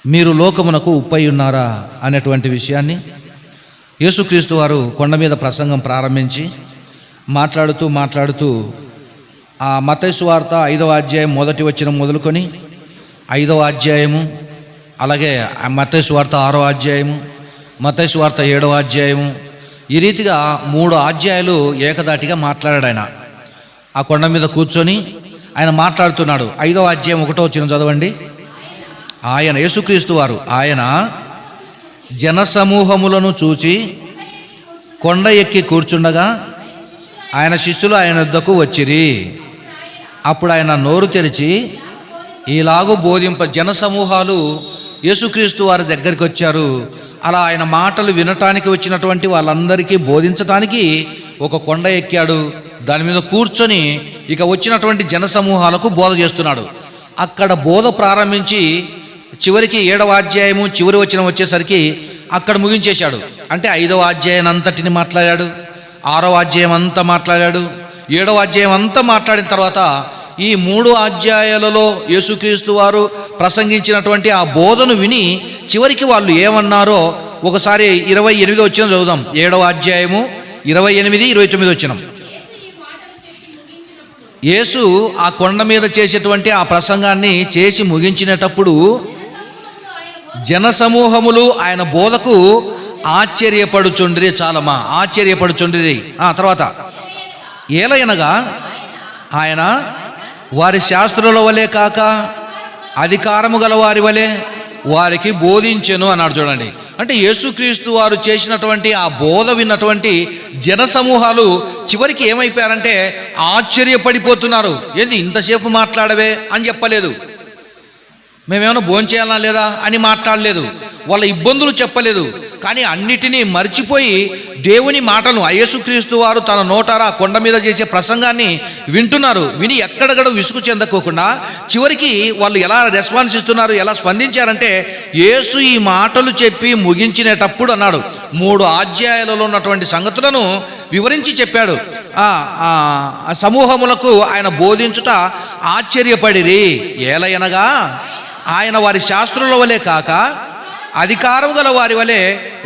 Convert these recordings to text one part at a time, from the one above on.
మీరు లోకమునకు ఉప్పై ఉన్నారా అనేటువంటి విషయాన్ని యేసుక్రీస్తు వారు కొండ మీద ప్రసంగం ప్రారంభించి మాట్లాడుతూ ఆ మత్తయి సువార్త 5వ అధ్యాయం మొదటి వచనం మొదలుకొని 5వ అధ్యాయము, అలాగే మత్తయి సువార్త 6వ అధ్యాయము, మత్తయి సువార్త 7వ అధ్యాయము, ఈ రీతిగా 3 అధ్యాయాలు ఏకదాటిగా మాట్లాడాడు. ఆయన ఆ కొండ మీద కూర్చొని ఆయన మాట్లాడుతున్నాడు. 5వ అధ్యాయం 1వ వచనం చదవండి. ఆయన యేసుక్రీస్తు వారు ఆయన జనసమూహములను చూచి కొండ ఎక్కి కూర్చుండగా ఆయన శిష్యులు ఆయన వద్దకు వచ్చిరి. అప్పుడు ఆయన నోరు తెరిచి ఈలాగు జనసమూహాలు యేసుక్రీస్తు వారి దగ్గరికి వచ్చారు. అలా ఆయన మాటలు వినటానికి వచ్చినటువంటి వాళ్ళందరికీ బోధించటానికి ఒక కొండ ఎక్కాడు. దాని మీద కూర్చొని ఇక వచ్చినటువంటి జనసమూహాలకు బోధ చేస్తున్నాడు. అక్కడ బోధ ప్రారంభించి చివరికి 7వ అధ్యాయము చివరి వచనం వచ్చేసరికి అక్కడ ముగించేశాడు. అంటే 5వ అధ్యాయం అంతటిని మాట్లాడాడు, 6వ అధ్యాయం అంతా మాట్లాడాడు, 7వ అధ్యాయం అంతా మాట్లాడిన తర్వాత ఈ 3 అధ్యాయాలలో యేసుక్రీస్తు వారు ప్రసంగించినటువంటి ఆ బోధను విని చివరికి వాళ్ళు ఏమన్నారో ఒకసారి 28వ వచనం చదువుదాం. 7వ అధ్యాయము 28, 29 వచనం. యేసు ఆ కొండ మీద చేసేటువంటి ఆ ప్రసంగాన్ని చేసి ముగించినప్పుడు జనసమూహములు ఆయన బోధకు ఆశ్చర్యపడుచుండ్రి. చాలమ్మా, ఆశ్చర్యపడుచుండ్రి. తర్వాత ఏలయనగా ఆయన వారి శాస్త్రుల వలె కాక అధికారము గల వారి వలె వారికి బోధించెను అన్నాడు. చూడండి, అంటే యేసుక్రీస్తు వారు చేసినటువంటి ఆ బోధ విన్నటువంటి జనసమూహాలు చివరికి ఏమైపోయారంటే ఆశ్చర్యపడిపోతున్నారు. ఏంది ఇంతసేపు మాట్లాడవే అని చెప్పలేదు, మేమేమైనా భోంచేయాలా లేదా అని మాట్లాడలేదు, వాళ్ళ ఇబ్బందులు చెప్పలేదు. కానీ అన్నిటినీ మర్చిపోయి దేవుని మాటను యేసుక్రీస్తు వారు తన నోటారా కొండ మీద చేసే ప్రసంగాన్ని వింటున్నారు. విని ఎక్కడెక్కడ విసుగు చెందకోకుండా చివరికి వాళ్ళు ఎలా రెస్పాన్స్ ఇస్తున్నారు, ఎలా స్పందించారంటే యేసు ఈ మాటలు చెప్పి ముగించినటప్పుడు అన్నాడు 3 అధ్యాయాలలో ఉన్నటువంటి సంగతులను వివరించి చెప్పాడు. సమూహములకు ఆయన బోధించుట ఆశ్చర్యపడిరి. ఏలయనగా ఆయన వారి శాస్త్రుల వలె కాక అధికారం గల వారి వలె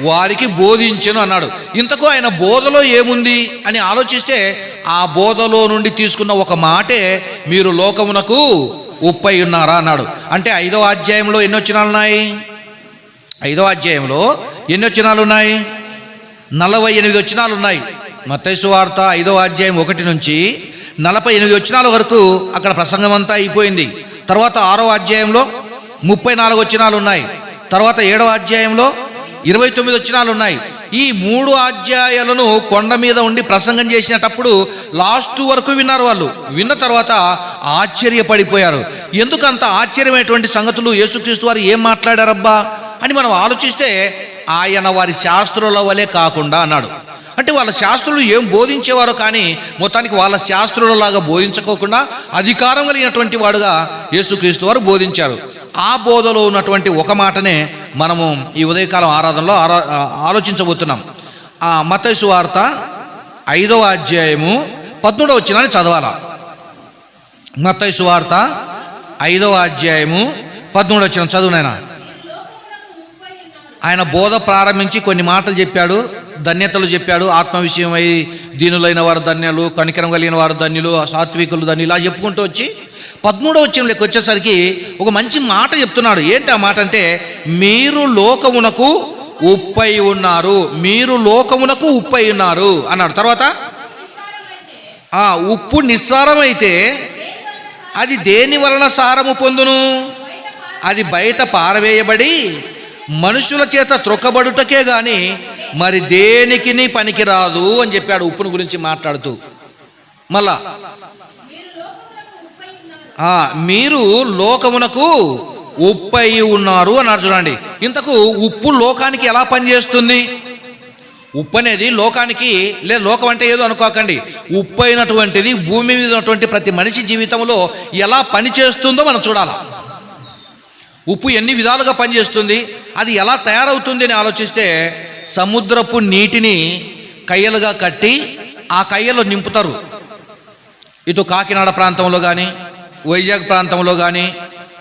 వారికి బోధించెను అన్నాడు. ఇంతకు ఆయన బోధలో ఏముంది అని ఆలోచిస్తే ఆ బోధలో నుండి తీసుకున్న ఒక మాటే మీరు లోకమునకు ఉప్పై ఉన్నారా అన్నాడు. అంటే 5వ అధ్యాయంలో ఎన్ని వచనాలు ఉన్నాయి? 5వ అధ్యాయంలో ఎన్ని వచనాలు ఉన్నాయి? 48 వచనాలు ఉన్నాయి. మత్తయి సువార్త 5వ అధ్యాయం 1 నుంచి 48 వచనాల వరకు అక్కడ ప్రసంగం అంతా అయిపోయింది. తర్వాత 6వ అధ్యాయంలో 34 వచనాలు ఉన్నాయి. తర్వాత 7వ అధ్యాయంలో 29 వచనాలు ఉన్నాయి. ఈ 3 అధ్యాయాలను కొండ మీద ఉండి ప్రసంగం చేసినప్పుడు లాస్ట్ వరకు విన్నారు. వాళ్ళు విన్న తర్వాత ఆశ్చర్యపడిపోయారు. ఎందుకంత ఆశ్చర్యమైనటువంటి సంగతులు యేసుక్రీస్తు వారు ఏం మాట్లాడారబ్బా అని మనం ఆలోచిస్తే ఆయన వారి శాస్త్రుల వలె కాకుండా అన్నాడు. అంటే వాళ్ళ శాస్త్రులు ఏం బోధించేవారో కానీ మొత్తానికి వాళ్ళ శాస్త్రులలాగా బోధించుకోకుండా అధికారం కలిగినటువంటి వాడుగా యేసుక్రీస్తు వారు బోధించారు. ఆ బోధలో ఉన్నటువంటి ఒక మాటనే మనము ఈ ఉదయకాలం ఆరాధనలో ఆలోచించబోతున్నాం. మత్తయి సువార్త 5వ అధ్యాయము 13వ వచనాన్ని చదవాలా. మత్తయి సువార్త 5వ అధ్యాయము 13వ వచనం చదువునైనా. ఆయన బోధ ప్రారంభించి కొన్ని మాటలు చెప్పాడు, ధన్యతలు చెప్పాడు. ఆత్మ విషయమై దీనులైన వారు ధన్యులు, కనికరం కలిగిన వారు ధన్యులు, సాత్వికులు ధన్యులు, ఇలా చెప్పుకుంటూ వచ్చి 13వ వచనంలోకి వచ్చేసరికి ఒక మంచి మాట చెప్తున్నాడు. ఏంటి ఆ మాట అంటే మీరు లోకమునకు ఉప్పై ఉన్నారు, మీరు లోకమునకు ఉప్పై ఉన్నారు అన్నాడు. తర్వాత ఉప్పు నిస్సారమైతే అది దేని వలన సారము పొందును? అది బయట పారవేయబడి మనుషుల చేత త్రొక్కబడుటకే గాని మరి దేనికిని పనికిరాదు అని చెప్పాడు ఉప్పును గురించి మాట్లాడుతూ. మళ్ళా మీరు లోకమునకు ఉప్పై ఉన్నారు అన్నారు. చూడండి, ఇంతకు ఉప్పు లోకానికి ఎలా పనిచేస్తుంది? ఉప్పు అనేది లోకానికి, లేదా లోకం అంటే ఏదో అనుకోకండి, ఉప్పు అయినటువంటిది భూమి మీద ఉన్నటువంటి ప్రతి మనిషి జీవితంలో ఎలా పనిచేస్తుందో మనం చూడాలి. ఉప్పు ఎన్ని విధాలుగా పనిచేస్తుంది, అది ఎలా తయారవుతుంది అని ఆలోచిస్తే సముద్రపు నీటిని కయ్యలుగా కట్టి ఆ కయ్యలో నింపుతారు. ఇటు కాకినాడ ప్రాంతంలో కానీ, వైజాగ్ ప్రాంతంలో కానీ,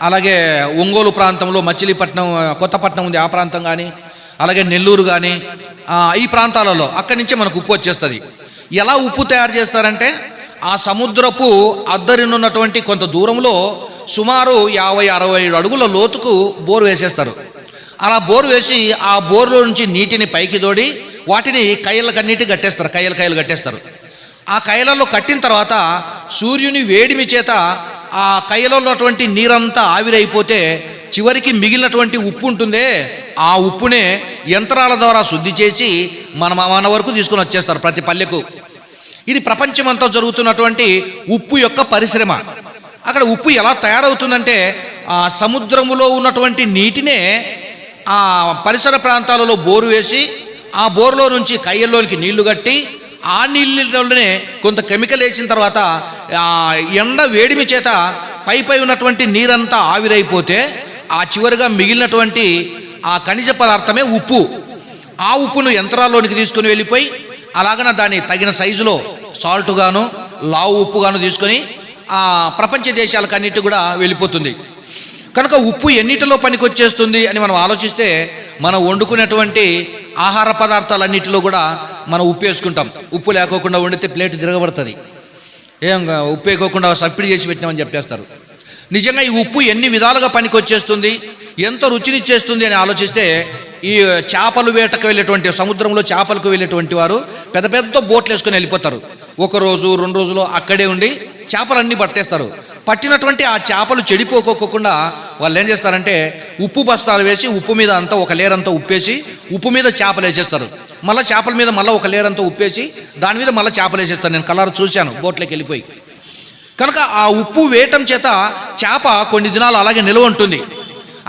అలాగే ఒంగోలు ప్రాంతంలో మచిలీపట్నం, కొత్తపట్నం ఉంది, ఆ ప్రాంతం కానీ, అలాగే నెల్లూరు కానీ, ఈ ప్రాంతాలలో అక్కడి నుంచే మనకు ఉప్పు వచ్చేస్తుంది. ఎలా ఉప్పు తయారు చేస్తారంటే, ఆ సముద్రపు అద్దరినున్నటువంటి కొంత దూరంలో సుమారు 50-60 అడుగుల లోతుకు బోరు వేసేస్తారు. అలా బోరు వేసి ఆ బోరులో నుంచి నీటిని పైకి తోడి వాటిని కయ్యలకన్నిటి కట్టేస్తారు, కయ్యలు కట్టేస్తారు. ఆ కయ్యలలో కట్టిన తర్వాత సూర్యుని వేడిమి చేత ఆ కయ్యలో ఉన్నటువంటి నీరంతా ఆవిరైపోతే చివరికి మిగిలినటువంటి ఉప్పు ఉంటుందే, ఆ ఉప్పునే యంత్రాల ద్వారా శుద్ధి చేసి మన వరకు తీసుకుని వచ్చేస్తారు ప్రతి పల్లెకు. ఇది ప్రపంచమంతా జరుగుతున్నటువంటి ఉప్పు యొక్క పరిశ్రమ. అక్కడ ఉప్పు ఎలా తయారవుతుందంటే, ఆ సముద్రములో ఉన్నటువంటి నీటినే ఆ పరిసర ప్రాంతాలలో బోరు వేసి ఆ బోరులో నుంచి కయ్యల్లోనికి నీళ్లు కట్టి ఆ నీళ్ళలోనే కొంత కెమికల్ వేసిన తర్వాత ఎండ వేడిమి చేత పై ఉన్నటువంటి నీరంతా ఆవిరైపోతే ఆ చివరిగా మిగిలినటువంటి ఆ ఖనిజ పదార్థమే ఉప్పు. ఆ ఉప్పును యంత్రాల్లోనికి తీసుకుని వెళ్ళిపోయి అలాగన దాన్ని తగిన సైజులో సాల్ట్గాను లావు ఉప్పుగాను తీసుకొని ఆ ప్రపంచ దేశాలకన్నిటి కూడా వెళ్ళిపోతుంది. కనుక ఉప్పు ఎన్నిటిలో పనికొచ్చేస్తుంది అని మనం ఆలోచిస్తే, మనం వండుకునేటువంటి ఆహార పదార్థాలన్నిటిలో కూడా మనం ఉప్పు వేసుకుంటాం. ఉప్పు లేకోకుండా వండితే ప్లేట్ తిరగబడుతుంది, ఉప్పు వేయకోకుండా సప్పిడి చేసి పెట్టినామని చెప్పేస్తారు. నిజంగా ఈ ఉప్పు ఎన్ని విధాలుగా పనికొచ్చేస్తుంది, ఎంత రుచినిచ్చేస్తుంది అని ఆలోచిస్తే, ఈ చేపలు వేటకు వెళ్ళేటువంటి, సముద్రంలో చేపలకు వెళ్ళేటువంటి వారు పెద్ద పెద్ద బోట్లు వేసుకొని వెళ్ళిపోతారు. 1 రోజు 2 రోజులు అక్కడే ఉండి చేపలన్నీ పట్టేస్తారు. పట్టినటువంటి ఆ చేపలు చెడిపోకోకుండా వాళ్ళు ఏం చేస్తారంటే, ఉప్పు బస్తాలు వేసి ఉప్పు మీద అంతా ఒక లేయర్ అంతా ఉప్పేసి ఉప్పు మీద చేపలు వేసేస్తారు. మళ్ళీ చేపల మీద మళ్ళీ ఒక లేయర్ అంతా ఉప్పేసి దాని మీద మళ్ళీ చేపలు వేసేస్తారు. నేను కలర్ చూశాను బోట్లోకి వెళ్ళిపోయి. కనుక ఆ ఉప్పు వేయటం చేత చేప కొన్ని దినాలు అలాగే నిల్వ ఉంటుంది.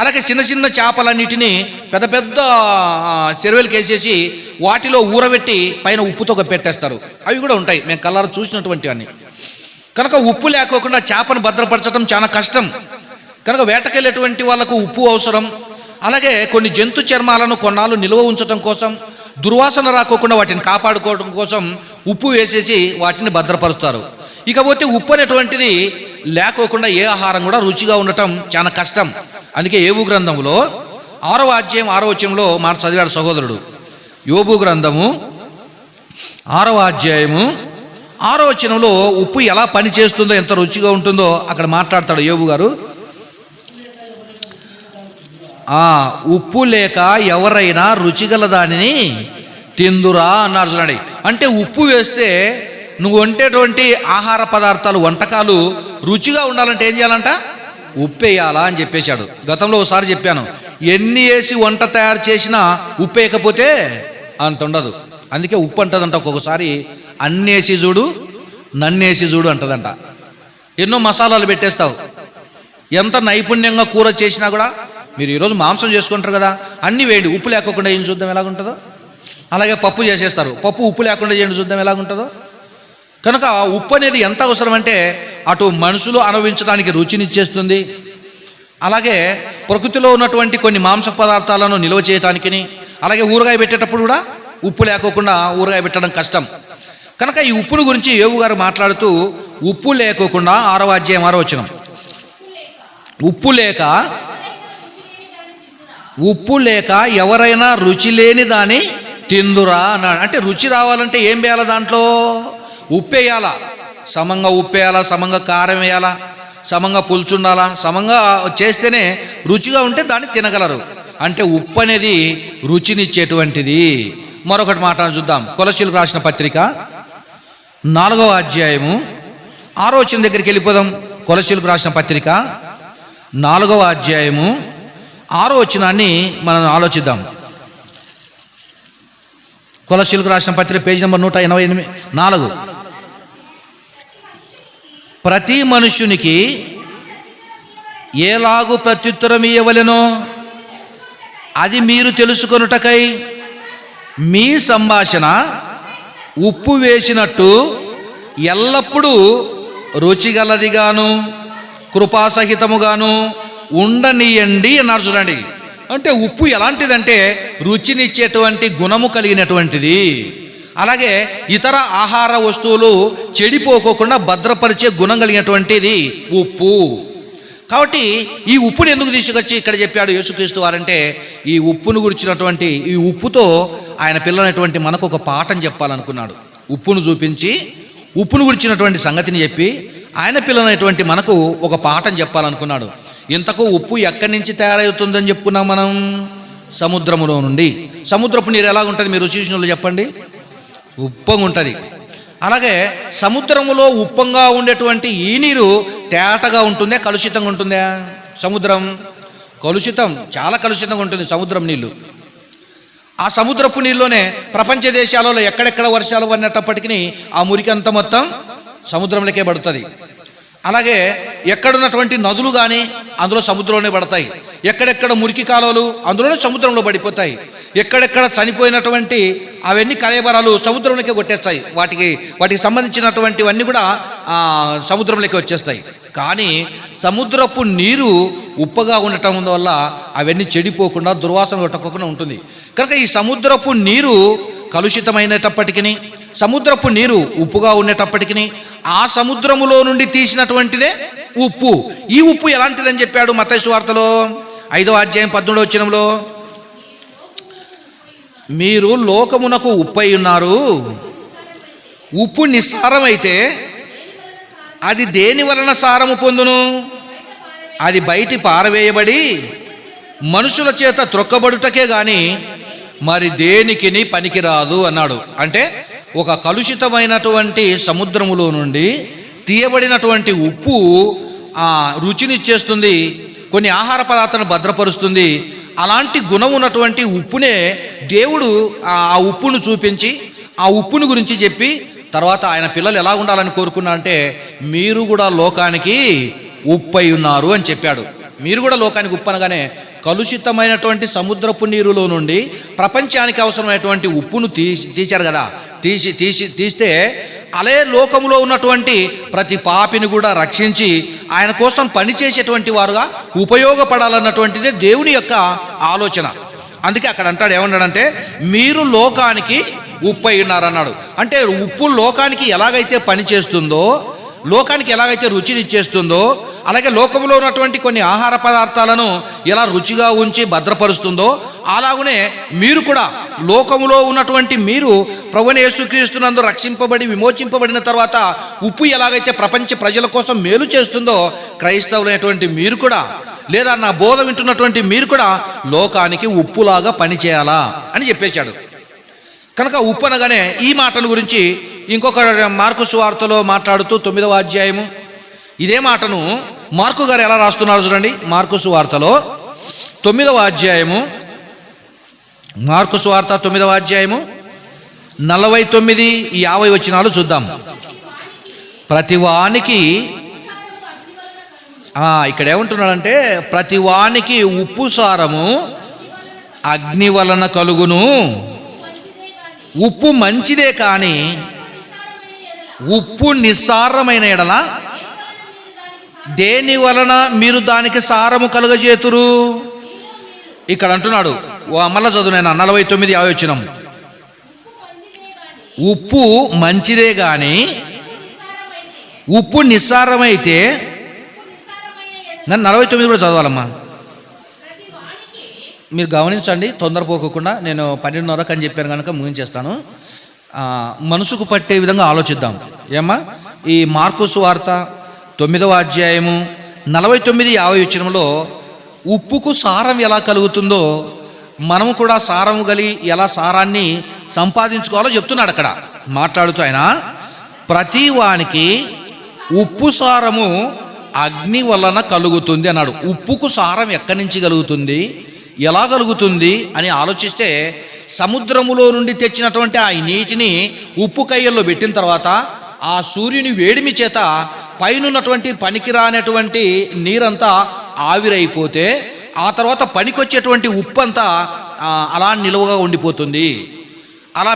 అలాగే చిన్న చిన్న చేపలన్నిటినీ పెద్ద పెద్ద చెరువులకు వేసేసి వాటిలో ఊరబెట్టి పైన ఉప్పుతో పెట్టేస్తారు. అవి కూడా ఉంటాయి, మేము కలర్ చూసినటువంటి అన్నీ. కనుక ఉప్పు లేకోకుండా చేపను భద్రపరచడం చాలా కష్టం. కనుక వేటకెళ్ళేటువంటి వాళ్ళకు ఉప్పు అవసరం. అలాగే కొన్ని జంతు చర్మాలను కొన్నాళ్ళు నిల్వ ఉంచడం కోసం, దుర్వాసన రాకోకుండా వాటిని కాపాడుకోవడం కోసం ఉప్పు వేసేసి వాటిని భద్రపరుస్తారు. ఇకపోతే ఉప్పు అనేటువంటిది లేకోకుండా ఏ ఆహారం కూడా రుచిగా ఉండటం చాలా కష్టం. అందుకే యోబు గ్రంథంలో 6వ అధ్యాయం 6వ వచనంలో మాట చదివాడు సహోదరుడు. యోబు గ్రంథము 6వ అధ్యాయము 6వ వచనంలో ఉప్పు ఎలా పని చేస్తుందో, ఎంత రుచిగా ఉంటుందో అక్కడ మాట్లాడతాడు యోబు గారు. ఉప్పు లేక ఎవరైనా రుచిగల దానిని తిందురా అన్నారు చూడండి. అంటే ఉప్పు వేస్తే నువ్వు వండేటువంటి ఆహార పదార్థాలు, వంటకాలు రుచిగా ఉండాలంటే ఏం చేయాలంట? ఉప్పు వేయాలా అని చెప్పేశాడు. గతంలో ఒకసారి చెప్పాను, ఎన్ని వేసి వంట తయారు చేసినా ఉప్పు వేయకపోతే అంత ఉండదు. అందుకే ఉప్పు అంటదంట ఒక్కొక్కసారి, అన్నేసి చూడు నన్నేసి చూడు అంటదంట. ఎన్నో మసాలాలు పెట్టేస్తావు, ఎంత నైపుణ్యంగా కూర చేసినా కూడా. మీరు ఈరోజు మాంసం చేసుకుంటారు కదా, అన్నీ వేయండి, ఉప్పు లేకుండా ఏం చూద్దాం ఎలాగుంటుందో. అలాగే పప్పు చేసేస్తారు, పప్పు ఉప్పు లేకుండా చేయండి చూద్దాం ఎలాగుంటుందో. కనుక ఉప్పు అనేది ఎంత అవసరం అంటే, అటు మనుషులు అనుభవించడానికి రుచినిచ్చేస్తుంది, అలాగే ప్రకృతిలో ఉన్నటువంటి కొన్ని మాంస పదార్థాలను నిల్వ చేయటానికి, అలాగే ఊరగాయ పెట్టేటప్పుడు కూడా ఉప్పు లేకోకుండా ఊరగాయ పెట్టడం కష్టం. కనుక ఈ ఉప్పును గురించి యోబు గారు మాట్లాడుతూ, ఉప్పు లేకోకుండా 6వ అధ్యాయం 6వ వచనం, ఉప్పు లేక ఎవరైనా రుచి లేని దాన్ని తిందురా అన్నాడు. అంటే రుచి రావాలంటే ఏం వేయాలా? దాంట్లో ఉప్పు వేయాలా, సమంగా ఉప్పు వేయాలా, సమంగా కారం వేయాలా, సమంగా పులుచుండాలా, సమంగా చేస్తేనే రుచిగా ఉంటే దాన్ని తినగలరు. అంటే ఉప్పు అనేది రుచినిచ్చేటువంటిది. మరొకటి మాట చూద్దాం. కొలస్సీలకు రాసిన పత్రిక 4వ అధ్యాయము 6వ వచనం దగ్గరికి వెళ్ళిపోదాం. కొలస్సీలకు రాసిన పత్రిక 4వ అధ్యాయము 6వ వచనాన్ని మనం ఆలోచిద్దాం. కొలస్సీలకు రాసిన పత్రిక పేజీ నెంబర్ 184. ప్రతి మనుష్యునికి ఏలాగు ప్రత్యుత్తరం ఇయ్యవలెనో అది మీరు తెలుసుకొనుటకై మీ సంభాషణ ఉప్పు వేసినట్టు ఎల్లప్పుడూ రుచిగలదిగాను కృపాసహితముగాను ఉండనీయండి అన్నారు చూడండి. అంటే ఉప్పు ఎలాంటిదంటే రుచినిచ్చేటువంటి గుణము కలిగినటువంటిది. అలాగే ఇతర ఆహార వస్తువులు చెడిపోకోకుండా భద్రపరిచే గుణం కలిగినటువంటిది ఉప్పు. కాబట్టి ఈ ఉప్పును ఎందుకు తీసుకొచ్చి ఇక్కడ చెప్పాడు యేసుక్రీస్తు వారంటే, ఈ ఉప్పును గురించినటువంటి ఈ ఉప్పుతో ఆయన పిల్లనటువంటి మనకు ఒక పాఠం చెప్పాలనుకున్నాడు. ఉప్పును చూపించి ఉప్పును గురించినటువంటి సంగతిని చెప్పి ఆయన పిల్లనటువంటి మనకు ఒక పాఠం చెప్పాలనుకున్నాడు. ఇంతకు ఉప్పు ఎక్కడి నుంచి తయారవుతుందని చెప్పుకున్నాం మనం? సముద్రములో నుండి. సముద్రపు నీరు ఎలా ఉంటుంది? మీరు చూసిన చెప్పండి. ఉప్పంగా ఉంటుంది. అలాగే సముద్రములో ఉప్పంగా ఉండేటువంటి ఈ నీరు తేటగా ఉంటుందా, కలుషితంగా ఉంటుందా? సముద్రం కలుషితం, చాలా కలుషితంగా ఉంటుంది సముద్రం నీళ్ళు. ఆ సముద్రపు నీళ్ళలోనే ప్రపంచ దేశాలలో ఎక్కడెక్కడ వర్షాలు పడినప్పటికీ ఆ మురికి అంతా మొత్తం సముద్రంలోకే పడుతుంది. అలాగే ఎక్కడున్నటువంటి నదులు కానీ అందులో సముద్రంలోనే పడతాయి. ఎక్కడెక్కడ మురికి కాలువలు అందులోనే సముద్రంలో పడిపోతాయి. ఎక్కడెక్కడ చనిపోయినటువంటి అవన్నీ కళేబరాలు సముద్రంలోకి కొట్టేస్తాయి. వాటికి సంబంధించినటువంటివన్నీ కూడా సముద్రంలోకి వచ్చేస్తాయి. కానీ సముద్రపు నీరు ఉప్పగా ఉండటం వల్ల అవన్నీ చెడిపోకుండా దుర్వాసన కొట్టకుండా ఉంటుంది. కనుక ఈ సముద్రపు నీరు కలుషితమైనప్పటికీ, సముద్రపు నీరు ఉప్పుగా ఉండేటప్పటికీ ఆ సముద్రములో నుండి తీసినటువంటిదే ఉప్పు. ఈ ఉప్పు ఎలాంటిదని చెప్పాడు మత్తయి సువార్తలో 5వ అధ్యాయం 17వ వచనంలో, మీరు లోకమునకు ఉప్పై ఉన్నారు. ఉప్పు నిస్సారమైతే అది దేని వలన సారము పొందును? అది బయటి పారవేయబడి మనుషుల చేత త్రొక్కబడుటకే గాని మరి దేనికిని పనికిరాదు అన్నాడు. అంటే ఒక కలుషితమైనటువంటి సముద్రములో నుండి తీయబడినటువంటి ఉప్పు రుచినిచ్చేస్తుంది, కొన్ని ఆహార పదార్థాలను భద్రపరుస్తుంది. అలాంటి గుణం ఉన్నటువంటి ఉప్పునే దేవుడు ఆ ఉప్పును చూపించి ఆ ఉప్పును గురించి చెప్పి తర్వాత ఆయన పిల్లలు ఎలా ఉండాలని కోరుకున్నారంటే, మీరు కూడా లోకానికి ఉప్పై ఉన్నారు అని చెప్పాడు. మీరు కూడా లోకానికి ఉప్పు అనగానే కలుషితమైనటువంటి సముద్రపు నీరులో నుండి ప్రపంచానికి అవసరమైనటువంటి ఉప్పును తీశారు కదా. తీస్తే అలే లోకంలో ఉన్నటువంటి ప్రతి పాపిని కూడా రక్షించి ఆయన కోసం పనిచేసేటువంటి వారుగా ఉపయోగపడాలన్నటువంటిదే దేవుని యొక్క ఆలోచన. అందుకే అక్కడ అంటాడు, ఏమన్నాడంటే మీరు లోకానికి ఉప్పై ఉన్నారన్నాడు. అంటే ఉప్పు లోకానికి ఎలాగైతే పని చేస్తుందో, లోకానికి ఎలాగైతే రుచినిచ్చేస్తుందో, అలాగే లోకంలో ఉన్నటువంటి కొన్ని ఆహార పదార్థాలను ఎలా రుచిగా ఉంచి భద్రపరుస్తుందో, అలాగనే మీరు కూడా లోకములో ఉన్నటువంటి మీరు ప్రభువైన యేసుక్రీస్తునందు రక్షింపబడి విమోచింపబడిన తర్వాత ఉప్పు ఎలాగైతే ప్రపంచ ప్రజల కోసం మేలు చేస్తుందో, క్రైస్తవులైనటువంటి మీరు కూడా, లేదా నా బోధ వింటున్నటువంటి మీరు కూడా లోకానికి ఉప్పులాగా పనిచేయాలా అని చెప్పేశాడు. కనుక ఉప్పు అనగానే ఈ మాటల గురించి ఇంకొక మార్కు సువార్తలో మాట్లాడుతూ 9వ అధ్యాయము ఇదే మాటను మార్కు గారు ఎలా రాస్తున్నారు చూడండి. మార్కు సువార్తలో 9వ అధ్యాయము, మార్కు సువార్త 9వ అధ్యాయము 49-50 వచనాలు చూద్దాం. ప్రతివానికి ఇక్కడ ఏమంటున్నాడంటే, ప్రతివానికి ఉప్పు సారము అగ్ని వలన కలుగును. ఉప్పు మంచిదే కానీ ఉప్పు నిస్సారమైన ఎడల దేని వలన మీరు దానికి సారము కలుగజేతురు? ఇక్కడ అంటున్నాడు, మళ్ళా చదువునైనా 49-50 వచనం. ఉప్పు మంచిదే కానీ ఉప్పు నిస్సారమైతే, నన్ను 49 కూడా చదవాలమ్మా. మీరు గమనించండి, తొందరపోకుండా. నేను 12:30 అని చెప్పాను కనుక ముగించేస్తాను. మనసుకు పట్టే విధంగా ఆలోచిద్దాం. ఏమ్మా, ఈ మార్కు సువార్త 9వ అధ్యాయము 49-50 వచనంలో ఉప్పుకు సారం ఎలా కలుగుతుందో మనము కూడా సారము కలిగి ఎలా సారాన్ని సంపాదించుకోవాలో చెప్తున్నాడు అక్కడ మాట్లాడుతూ ఆయన. ప్రతి వానికి ఉప్పు సారము అగ్ని వలన కలుగుతుంది అన్నాడు. ఉప్పుకు సారం ఎక్కడి నుంచి కలుగుతుంది, ఎలా కలుగుతుంది అని ఆలోచిస్తే, సముద్రములో నుండి తెచ్చినటువంటి ఆ నీటిని ఉప్పు కయ్యల్లో పెట్టిన తర్వాత ఆ సూర్యుని వేడిమి చేత పైనున్నటువంటి పనికిరానటువంటి నీరంతా ఆవిరైపోతే ఆ తర్వాత పనికొచ్చేటువంటి ఉప్పు అంతా అలా నిలువగా ఉండిపోతుంది, అలా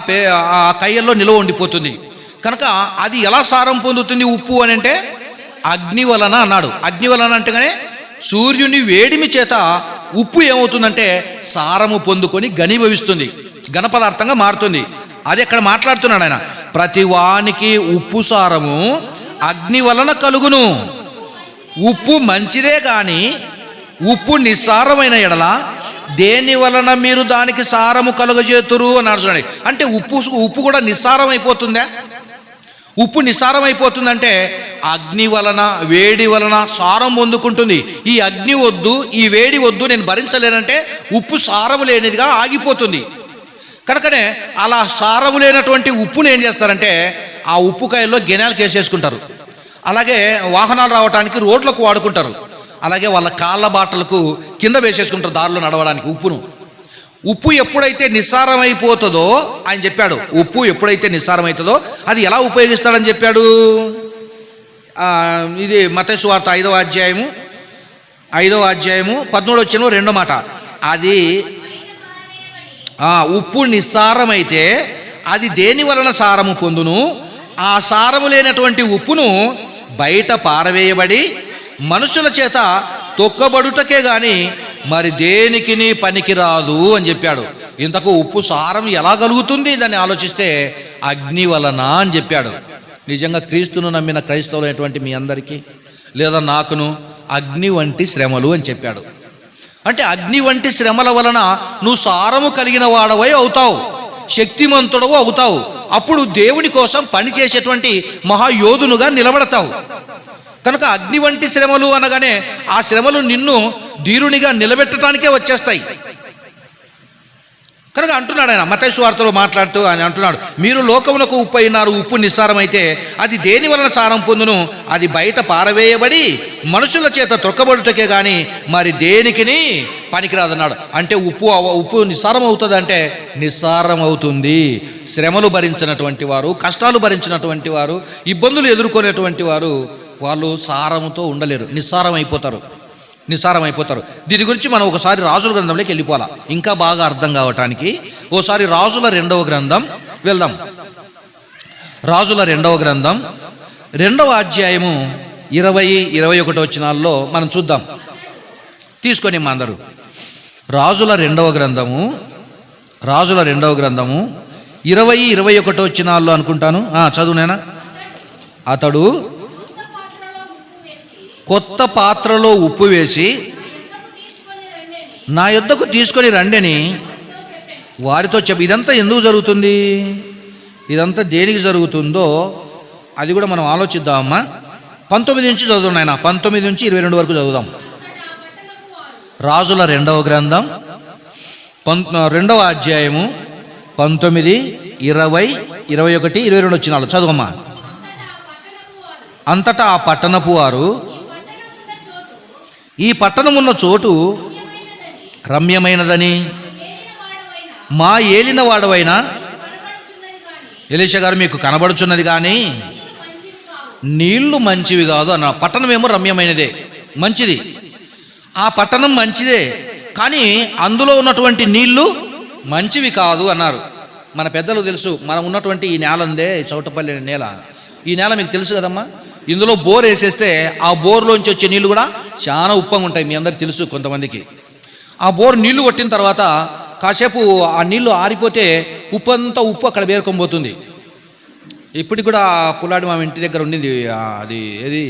ఆ కయ్యల్లో నిలువ ఉండిపోతుంది. కనుక అది ఎలా సారం పొందుతుంది ఉప్పు అని అంటే అగ్ని వలన అన్నాడు. అగ్ని వలన అంటేగానే సూర్యుని వేడిమి చేత ఉప్పు ఏమవుతుందంటే సారము పొందుకొని ఘనీభవిస్తుంది, ఘన పదార్థంగా మారుతుంది. అది ఎక్కడ మాట్లాడుతున్నాడు ఆయన. ప్రతి వానికి ఉప్పు సారము అగ్ని వలన కలుగును. ఉప్పు మంచిదే కానీ ఉప్పు నిస్సారమైన ఎడల దేని వలన మీరు దానికి సారము కలుగజేతురు అన్నాడు. చూడండి, అంటే ఉప్పు కూడా నిస్సారం అయిపోతుందా? ఉప్పు నిస్సారం అయిపోతుందంటే అగ్ని వలన, వేడి వలన సారం పొందుకుంటుంది. ఈ అగ్ని వద్దు, ఈ వేడి వద్దు, నేను భరించలేనంటే ఉప్పు సారము లేనిదిగా ఆగిపోతుంది. కనుకనే అలా సారము లేనటువంటి ఉప్పును ఏం చేస్తారంటే ఆ ఉప్పుకాయల్లో గెనాలకు వేసేసుకుంటారు. అలాగే వాహనాలు రావడానికి రోడ్లకు వాడుకుంటారు. అలాగే వాళ్ళ కాళ్ళ బాటలకు కింద వేసేసుకుంటారు దారిలో నడవడానికి ఉప్పును. ఉప్పు ఎప్పుడైతే నిస్సారమైపోతుందో ఆయన చెప్పాడు, ఉప్పు ఎప్పుడైతే నిస్సారమవుతుందో అది ఎలా ఉపయోగిస్తాడని చెప్పాడు. ఇది మత్తయి సువార్త 5వ అధ్యాయము 13వ వచనం 2వ మాట. అది ఉప్పు నిస్సారమైతే అది దేని వలన సారము పొందును? ఆ సారము లేనటువంటి ఉప్పును బయట పారవేయబడి మనుషుల చేత తొక్కబడుటకే గాని మరి దేనికిని పనికిరాదు అని చెప్పాడు. ఇంతకు ఉప్పు సారం ఎలా కలుగుతుంది దాన్ని ఆలోచిస్తే అగ్ని వలన అని చెప్పాడు. నిజంగా క్రీస్తును నమ్మిన క్రైస్తవులైనటువంటి మీ అందరికీ లేదా నాకును అగ్ని వంటి శ్రమలు అని చెప్పాడు. అంటే అగ్ని వంటి శ్రమల వలన నువ్వు సారము కలిగిన వాడవై అవుతావు, శక్తిమంతుడవు అవుతావు. అప్పుడు దేవుని కోసం పనిచేసేటువంటి మహాయోధునుగా నిలబడతావు. కనుక అగ్ని వంటి శ్రమలు అనగానే ఆ శ్రమలు నిన్ను ధీరునిగా నిలబెట్టడానికే వచ్చేస్తాయి. కనుక అంటున్నాడు ఆయన మత్తయి సువార్తలో మాట్లాడుతూ ఆయన అంటున్నాడు, మీరు లోకమునకు ఉప్పు అయినారు, ఉప్పు నిస్సారమైతే అది దేని వలన సారం పొందును? అది బయట పారవేయబడి మనుషుల చేత తొక్కబడుటకే కానీ మరి దేనికిని పనికిరాదన్నాడు. అంటే ఉప్పు నిస్సారం అవుతుంది అంటే నిస్సారం అవుతుంది. శ్రమలు భరించినటువంటి వారు, కష్టాలు భరించినటువంటి వారు, ఇబ్బందులు ఎదుర్కొనేటువంటి వారు వాళ్ళు సారముతో ఉండలేరు, నిస్సారం అయిపోతారు. దీని గురించి మనం ఒకసారి రాజుల గ్రంథంలోకి వెళ్ళిపోవాలా ఇంకా బాగా అర్థం కావటానికి. ఓసారి రాజుల 2వ గ్రంథం వెళ్దాం. రాజుల 2వ గ్రంథం 2వ అధ్యాయము 20-21 వచనాల్లో మనం చూద్దాం. తీసుకొని మా అందరూ రాజుల 2వ గ్రంథము 20-21 వచనాల్లో అనుకుంటాను. చదువునేనా. అతడు కొత్త పాత్రలో ఉప్పు వేసి నా యొద్దకు తీసుకొని రండని వారితో చెప్పి. ఇదంతా ఎందుకు జరుగుతుంది? ఇదంతా దేనికి జరుగుతుందో అది కూడా మనం ఆలోచిద్దామమ్మా. 19 నుంచి చదువుదాం నాయన, 19 నుంచి 22 వరకు చదువుదాం. రాజుల 2వ గ్రంథం 2వ అధ్యాయము 19, 20, 21, 22 వచనాలు చదువమ్మా. అంతటా ఆ పట్టణపు వారు ఈ పట్టణమున్న చోటు రమ్యమైనదని మా ఏలిన వాడవైన ఎలీషా గారు మీకు కనబడుచున్నది కానీ నీళ్లు మంచివి కాదు అన్న. పట్టణం ఏమో రమ్యమైనదే, మంచిది. ఆ పట్టణం మంచిదే కానీ అందులో ఉన్నటువంటి నీళ్లు మంచివి కాదు అన్నారు. మన పెద్దలు తెలుసు, మనం ఉన్నటువంటి ఈ నేల ఉందే, చౌటపల్లి నేల, ఈ నేల మీకు తెలుసు కదమ్మా. ఇందులో బోర్ వేసేస్తే ఆ బోర్లోంచి వచ్చే నీళ్ళు కూడా చాలా ఉప్పంగా ఉంటాయి. మీ అందరికి తెలుసు కొంతమందికి. ఆ బోర్ నీళ్లు కొట్టిన తర్వాత కాసేపు ఆ నీళ్లు ఆరిపోతే ఉప్పు అక్కడ పేరుకొనిపోతుంది. ఇప్పటికి కూడా పుల్లాడి మా ఇంటి దగ్గర ఉండింది అది ఏది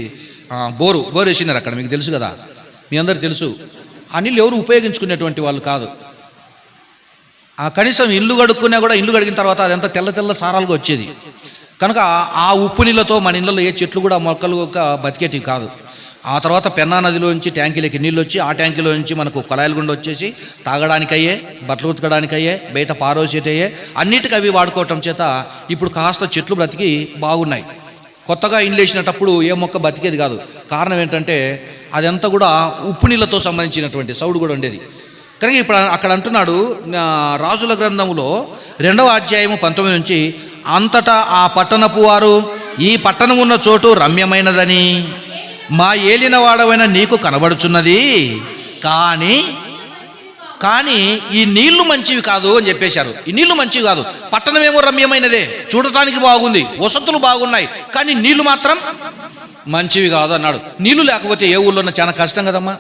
బోరు వేసినారు అక్కడ, మీకు తెలుసు కదా, మీ అందరికి తెలుసు. ఆ నీళ్ళు ఎవరు ఉపయోగించుకునేటువంటి వాళ్ళు కాదు. కనీసం ఇల్లు కడుక్కున్నా కూడా ఇల్లు కడిగిన తర్వాత అదంతా తెల్ల సారాలుగా వచ్చేది. కనుక ఆ ఉప్పు నీళ్ళతో మన ఇళ్ళలో ఏ చెట్లు కూడా మొక్కలు బతికేటివి కాదు. ఆ తర్వాత పెన్నా నదిలోంచి ట్యాంకీలకి నీళ్ళు వచ్చి ఆ ట్యాంకీలో నుంచి మనకు కొలాయిల గుండా వచ్చేసి తాగడానికయ్యే, బట్టలు ఉతకడానికయ్యే, బయట పారోసేటయ్యే, అన్నిటికీ అవి వాడుకోవటం చేత ఇప్పుడు కాస్త చెట్లు బ్రతికి బాగున్నాయి. కొత్తగా ఇండ్లు వేసినప్పుడు ఏ మొక్క బతికేది కాదు. కారణం ఏంటంటే అదంతా కూడా ఉప్పు నీళ్ళతో సంబంధించినటువంటి సౌడు కూడా ఉండేది. కనుక ఇప్పుడు అక్కడ అంటున్నాడు రాజుల గ్రంథంలో 2వ అధ్యాయము 19 నుంచి, అంతటా ఆ పట్టణపు వారు ఈ పట్టణం ఉన్న చోటు రమ్యమైనదని మా ఏలిన వాడవైన నీకు కనబడుచున్నది కానీ ఈ నీళ్లు మంచివి కాదు అని చెప్పేశారు. ఈ నీళ్లు మంచివి కాదు, పట్టణమేమో రమ్యమైనదే, చూడటానికి బాగుంది, వసతులు బాగున్నాయి, కానీ నీళ్లు మాత్రం మంచివి కాదు అన్నాడు. నీళ్లు లేకపోతే ఏ ఊళ్ళో చాలా కష్టం కదమ్మా.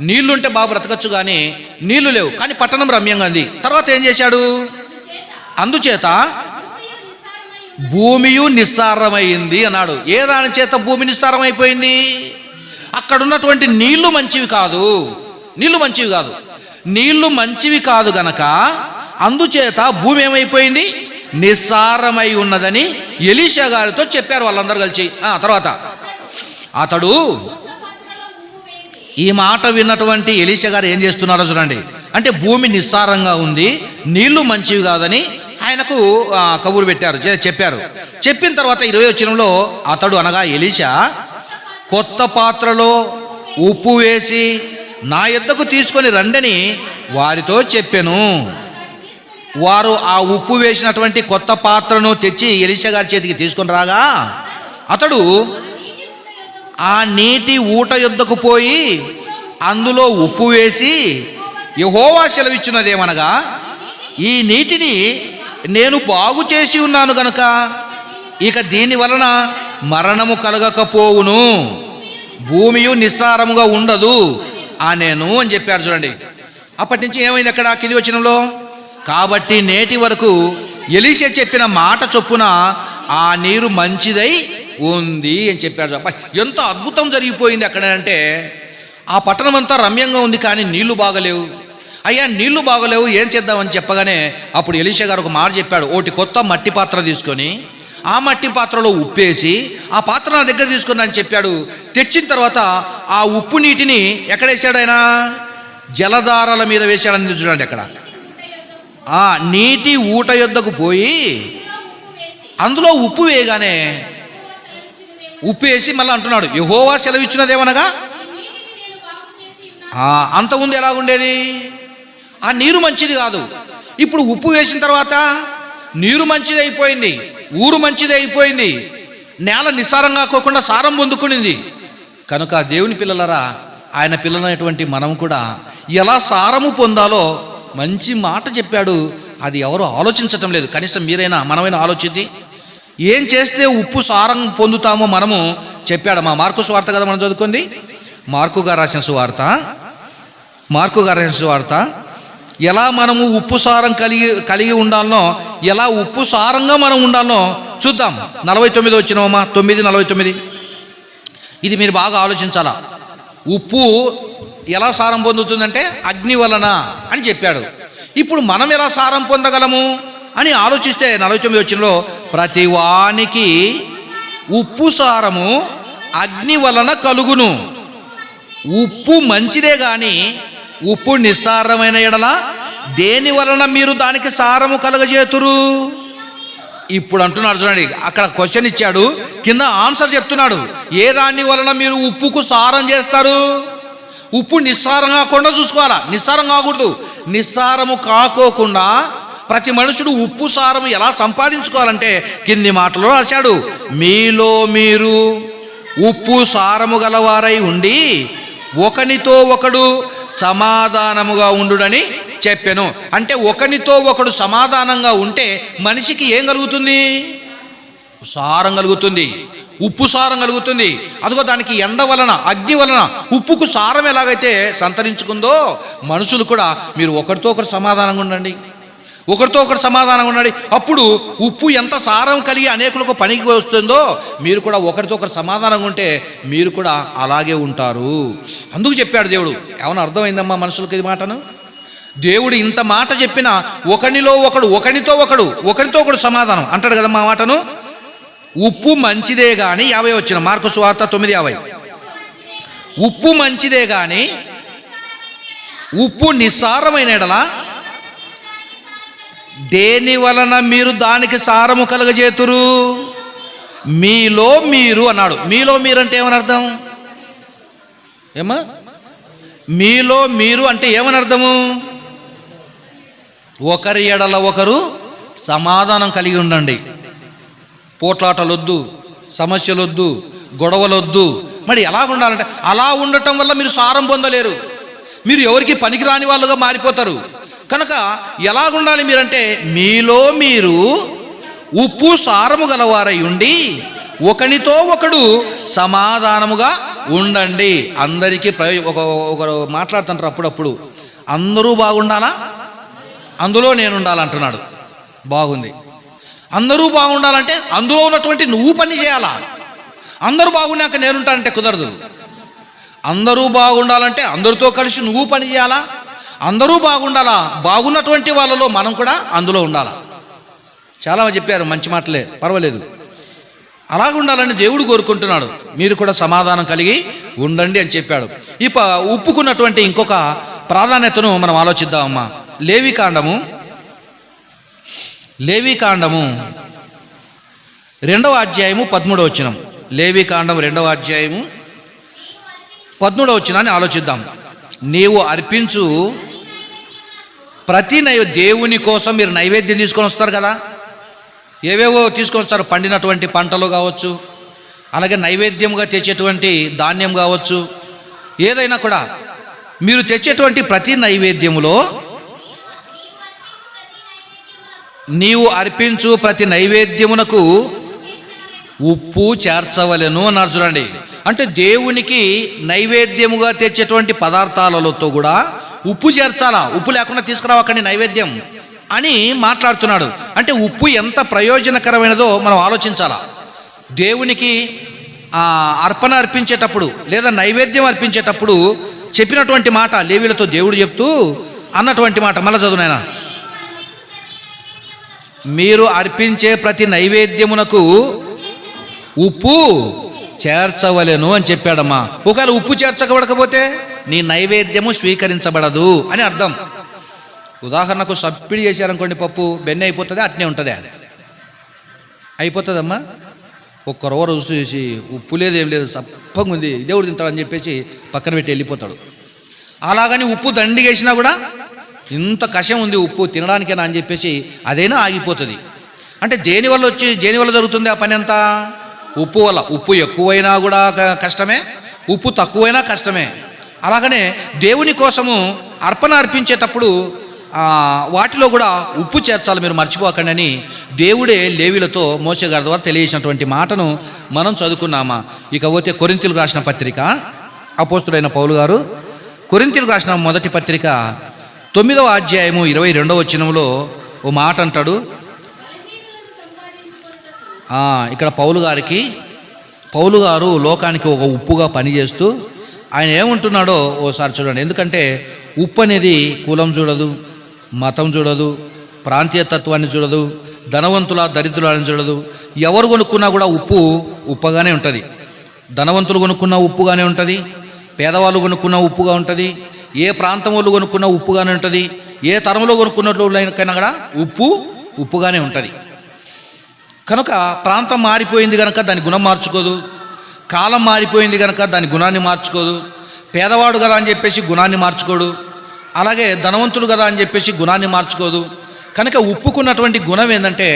నీళ్లుంటే బాగా బ్రతకచ్చు, కానీ నీళ్లు లేవు, కానీ పట్టణం రమ్యంగా ఉంది. తర్వాత ఏం చేశాడు? అందుచేత భూమియు నిస్సారమైంది అన్నాడు. ఏ దాని చేత భూమి నిస్సారమైపోయింది? అక్కడ ఉన్నటువంటి నీళ్లు మంచివి కాదు, నీళ్లు మంచివి కాదు. నీళ్లు మంచివి కాదు గనక అందుచేత భూమి ఏమైపోయింది, నిస్సారమై ఉన్నదని ఎలీషా గారితో చెప్పారు వాళ్ళందరూ కలిసి. తర్వాత అతడు ఈ మాట విన్నటువంటి ఎలీషా గారు ఏం చేస్తున్నారో చూడండి. అంటే భూమి నిస్సారంగా ఉంది, నీళ్లు మంచివి కాదని ఆయనకు కబురు పెట్టారు, చెప్పారు. చెప్పిన తర్వాత 20వ వచనంలో అతడు అనగా ఎలీషా కొత్త పాత్రలో ఉప్పు వేసి నా యొద్దకు తీసుకొని రండని వారితో చెప్పెను. వారు ఆ ఉప్పు వేసినటువంటి కొత్త పాత్రను తెచ్చి ఎలీషా గారి చేతికి తీసుకొని రాగా అతడు ఆ నీటి ఊట యొద్దకు పోయి అందులో ఉప్పు వేసి యెహోవా సెలవిచ్చినదేమనగా ఈ నీటిని నేను బాగు చేసి ఉన్నాను గనుక ఇక దీని వలన మరణము కలగకపోవును, భూమియు నిస్సారముగా ఉండదు అనేను అని చెప్పారు చూడండి. అప్పటి నుంచి ఏమైంది అక్కడ కింది వచనంలో, కాబట్టి నేటి వరకు ఎలీషా చెప్పిన మాట చొప్పున ఆ నీరు మంచిదై ఉంది అని చెప్పాడు. ఎంత అద్భుతం జరిగిపోయింది అక్కడ అంటే, ఆ పట్టణం అంతా రమ్యంగా ఉంది కానీ నీళ్లు బాగలేవు. అయ్యా నీళ్లు బాగలేవు, ఏం చేద్దామని చెప్పగానే అప్పుడు ఎలీషా గారు ఒక మాట చెప్పాడు. ఒకటి కొత్త మట్టి పాత్ర తీసుకొని ఆ మట్టి పాత్రలో ఉప్పేసి ఆ పాత్ర నా దగ్గర తీసుకుని అని చెప్పాడు. తెచ్చిన తర్వాత ఆ ఉప్పు నీటిని ఎక్కడ వేసాడు ఆయన, జలధారల మీద వేశాడని చూడండి. అక్కడ ఆ నీటి ఊట యొద్దకు పోయి అందులో ఉప్పు వేయగానే ఉప్పు వేసి మళ్ళీ అంటున్నాడు యెహోవా సెలవిచ్చినదేమనగా. అంతకుముందు ఎలా ఉండేది, ఆ నీరు మంచిది కాదు. ఇప్పుడు ఉప్పు వేసిన తర్వాత నీరు మంచిది అయిపోయింది, ఊరు మంచిది అయిపోయింది, నేల నిస్సారంగా కాకుండా సారం పొందుకునింది. కనుక దేవుని పిల్లలరా, ఆయన పిల్లలైనటువంటి మనం కూడా ఎలా సారము పొందాలో మంచి మాట చెప్పాడు. అది ఎవరు ఆలోచించటం లేదు. కనీసం మీరైనా మనమైనా ఆలోచించి ఏం చేస్తే ఉప్పు సారం పొందుతామో మనము చెప్పాడు. మా మార్కు సువార్త కదా మనం చదువుకుంది, మార్కు గారు రాసిన సువార్త ఎలా మనము ఉప్పు సారం కలిగి ఉండాలనో, ఎలా ఉప్పు సారంగా మనం ఉండాలనో చూద్దాం. 49 వచ్చినామమ్మా, 9:49. ఇది మీరు బాగా ఆలోచించాలా. ఉప్పు ఎలా సారం పొందుతుందంటే అగ్ని వలన అని చెప్పాడు. ఇప్పుడు మనం ఎలా సారం పొందగలము అని ఆలోచిస్తే 49 వచనంలో ప్రతి వానికి ఉప్పు సారము అగ్ని వలన కలుగును, ఉప్పు మంచిదే గాని ఉప్పు నిస్సారమైన ఎడల దేని వలన మీరు దానికి సారము కలగజేతురు. ఇప్పుడు అంటున్నాడు చూడండి, అక్కడ క్వశ్చన్ ఇచ్చాడు, కింద ఆన్సర్ చెప్తున్నాడు. ఏ దాని వలన మీరు ఉప్పుకు సారం చేస్తారు? ఉప్పు నిస్సారం కాకుండా చూసుకోవాలా, నిస్సారం కాకూడదు. నిస్సారము కాకోకుండా ప్రతి మనుషుడు ఉప్పు సారము ఎలా సంపాదించుకోవాలంటే కింది మాటలో రాశాడు, మీలో మీరు ఉప్పు సారము గలవారై ఉండి ఒకనితో ఒకడు సమాధానముగా ఉండుడని చెప్పెను. అంటే ఒకనితో ఒకడు సమాధానంగా ఉంటే మనిషికి ఏం కలుగుతుంది? సారం కలుగుతుంది, ఉప్పు సారం కలుగుతుంది. అదిగో దానికి ఎండ వలన, అగ్ని వలన ఉప్పుకు సారం ఎలాగైతే సంతరించుకుందో మనుషులు కూడా మీరు ఒకరితో ఒకరు సమాధానంగా ఉండండి, ఒకరితో ఒకరు సమాధానంగా ఉండండి. అప్పుడు ఉప్పు ఎంత సారం కలిగి అనేకులకు పనికి వస్తుందో మీరు కూడా ఒకరితో ఒకరు సమాధానంగా ఉంటే మీరు కూడా అలాగే ఉంటారు. అందుకు చెప్పాడు దేవుడు. ఏమన్నా అర్థమైందమ్మా మనుషులకి ఇది మాటను? దేవుడు ఇంత మాట చెప్పినా ఒకనిలో ఒకడు, ఒకనితో ఒకడు సమాధానం అంటాడు కదమ్మా మాటను. ఉప్పు మంచిదే గాని 50 వచ్చిన మార్కు సువార్త 9:50. ఉప్పు మంచిదే గాని ఉప్పు నిస్సారమైన ఎడల దేని వలన మీరు దానికి సారము కలగజేతురు? మీలో మీరు అన్నాడు. మీలో మీరు అంటే ఏమని అర్థం? ఏమా మీలో మీరు అంటే ఏమని అర్థము? ఒకరి ఎడల ఒకరు సమాధానం కలిగి ఉండండి. పోట్లాటలొద్దు, సమస్యలొద్దు, గొడవలొద్దు. మరి ఎలా ఉండాలంటే అలా ఉండటం వల్ల మీరు సారం పొందలేరు, మీరు ఎవరికి పనికిరాని వాళ్ళుగా మారిపోతారు. కనుక ఎలాగుండాలి మీరంటే మీలో మీరు ఉప్పు సారము గలవారై ఉండి ఒకనితో ఒకడు సమాధానముగా ఉండండి. అందరికీ ఒకరు మాట్లాడుతుంటారు అప్పుడప్పుడు, అందరూ బాగుండాలా, అందులో నేను ఉండాలంటున్నాడు. బాగుంది. అందరూ బాగుండాలంటే అందులో ఉన్నటువంటి నువ్వు పని చేయాలా. అందరూ బాగున్నాక నేనుంటానంటే కుదరదు. అందరూ బాగుండాలంటే అందరితో కలిసి నువ్వు పని చేయాలా, అందరూ బాగుండాలా, బాగున్నటువంటి వాళ్ళలో మనం కూడా అందులో ఉండాలా. చాలా చెప్పారు, మంచి మాటలే, పర్వాలేదు. అలాగ ఉండాలని దేవుడు కోరుకుంటున్నాడు. మీరు కూడా సమాధానం కలిగి ఉండండి అని చెప్పాడు. ఉప్పుకున్నటువంటి ఇంకొక ప్రాధాన్యతను మనం ఆలోచిద్దామమ్మా. లేవికాండము 2వ అధ్యాయము 13వ వచనం. లేవికాండం 2వ అధ్యాయము 13వ వచనాన్ని ఆలోచిద్దాం. నీవు అర్పించు ప్రతి దేవుని కోసం మీరు నైవేద్యం తీసుకొని వస్తారు కదా, ఏవేవో తీసుకొని వస్తారు. పండినటువంటి పంటలు కావచ్చు, అలాగే నైవేద్యంగా తెచ్చేటువంటి ధాన్యం కావచ్చు, ఏదైనా కూడా మీరు తెచ్చేటువంటి ప్రతి నైవేద్యములో నీవు అర్పించు ప్రతి నైవేద్యమునకు ఉప్పు చేర్చవలెను అన్నారు. చూడండి, అంటే దేవునికి నైవేద్యముగా తెచ్చేటువంటి పదార్థాలతో కూడా ఉప్పు చేర్చాలా. ఉప్పు లేకుండా తీసుకురావకండి నైవేద్యం అని మాట్లాడుతున్నాడు. అంటే ఉప్పు ఎంత ప్రయోజనకరమైనదో మనం ఆలోచించాలా. దేవునికి అర్పణ అర్పించేటప్పుడు లేదా నైవేద్యం అర్పించేటప్పుడు చెప్పినటువంటి మాట, లేవీయులతో దేవుడు చెప్తూ అన్నటువంటి మాట, మళ్ళీ చదువునైనా, మీరు అర్పించే ప్రతి నైవేద్యమునకు ఉప్పు చేర్చవలెను అని చెప్పాడమ్మా. ఒకవేళ ఉప్పు చేర్చకబడకపోతే నీ నైవేద్యము స్వీకరించబడదు అని అర్థం. ఉదాహరణకు సప్పిడి చేశారనుకోండి, పప్పు బెన్నె అయిపోతుంది, అట్నే ఉంటుంది, అయిపోతుందమ్మా. ఒక్క రవ్వ రుచి చేసి ఉప్పు లేదు ఏం లేదు, సప్పగా ఉంది, దేవుడు తింటాడని చెప్పేసి పక్కన పెట్టి వెళ్ళిపోతాడు. అలాగని ఉప్పు దండిగా వేసినా కూడా ఇంత కషం ఉంది ఉప్పు తినడానికేనా అని చెప్పేసి అదైనా ఆగిపోతుంది. అంటే దేనివల్ల జరుగుతుంది ఆ పని అంతా? ఉప్పు వల్ల. ఉప్పు ఎక్కువైనా కూడా కష్టమే, ఉప్పు తక్కువైనా కష్టమే. అలాగనే దేవుని కోసము అర్పణ అర్పించేటప్పుడు వాటిలో కూడా ఉప్పు చేర్చాలి, మీరు మర్చిపోకండి అని దేవుడే లేవీయులతో మోషే గారి ద్వారా తెలియజేసినటువంటి మాటను మనం చదువుకున్నామా. ఇక పోతే కొరింథీయులకు రాసిన పత్రిక, అపోస్తుడైన పౌలు గారు కొరింథీయులకు రాసిన మొదటి పత్రిక 9వ అధ్యాయము 22వ వచనంలో ఓ మాట అంటాడు. ఇక్కడ పౌలు గారు లోకానికి ఒక ఉప్పుగా పనిచేస్తూ ఆయన ఏమంటున్నాడో ఓసారి చూడండి. ఎందుకంటే ఉప్పు అనేది కులం చూడదు, మతం చూడదు, ప్రాంతీయ తత్వాన్ని చూడదు, ధనవంతుల దరిద్రులని చూడదు. ఎవరు కొనుక్కున్నా కూడా ఉప్పుగానే ఉంటుంది. ధనవంతులు కొనుక్కున్న ఉప్పుగానే ఉంటుంది, పేదవాళ్ళు కొనుక్కున్న ఉప్పుగా ఉంటుంది, ఏ ప్రాంతం వాళ్ళు కొనుక్కున్న ఉప్పుగానే ఉంటుంది, ఏ తరంలో కొనుక్కున్నట్లయినా కూడా ఉప్పుగానే ఉంటుంది. కనుక ప్రాంతం మారిపోయింది కనుక దాని గుణం మార్చుకోదు, కాలం మారిపోయింది కనుక దాని గుణాన్ని మార్చుకోదు, పేదవాడు కదా అని చెప్పేసి గుణాన్ని మార్చుకోడు, అలాగే ధనవంతుడు కదా అని చెప్పేసి గుణాన్ని మార్చుకోదు. కనుక ఉప్పుకున్నటువంటి గుణం ఏంటంటే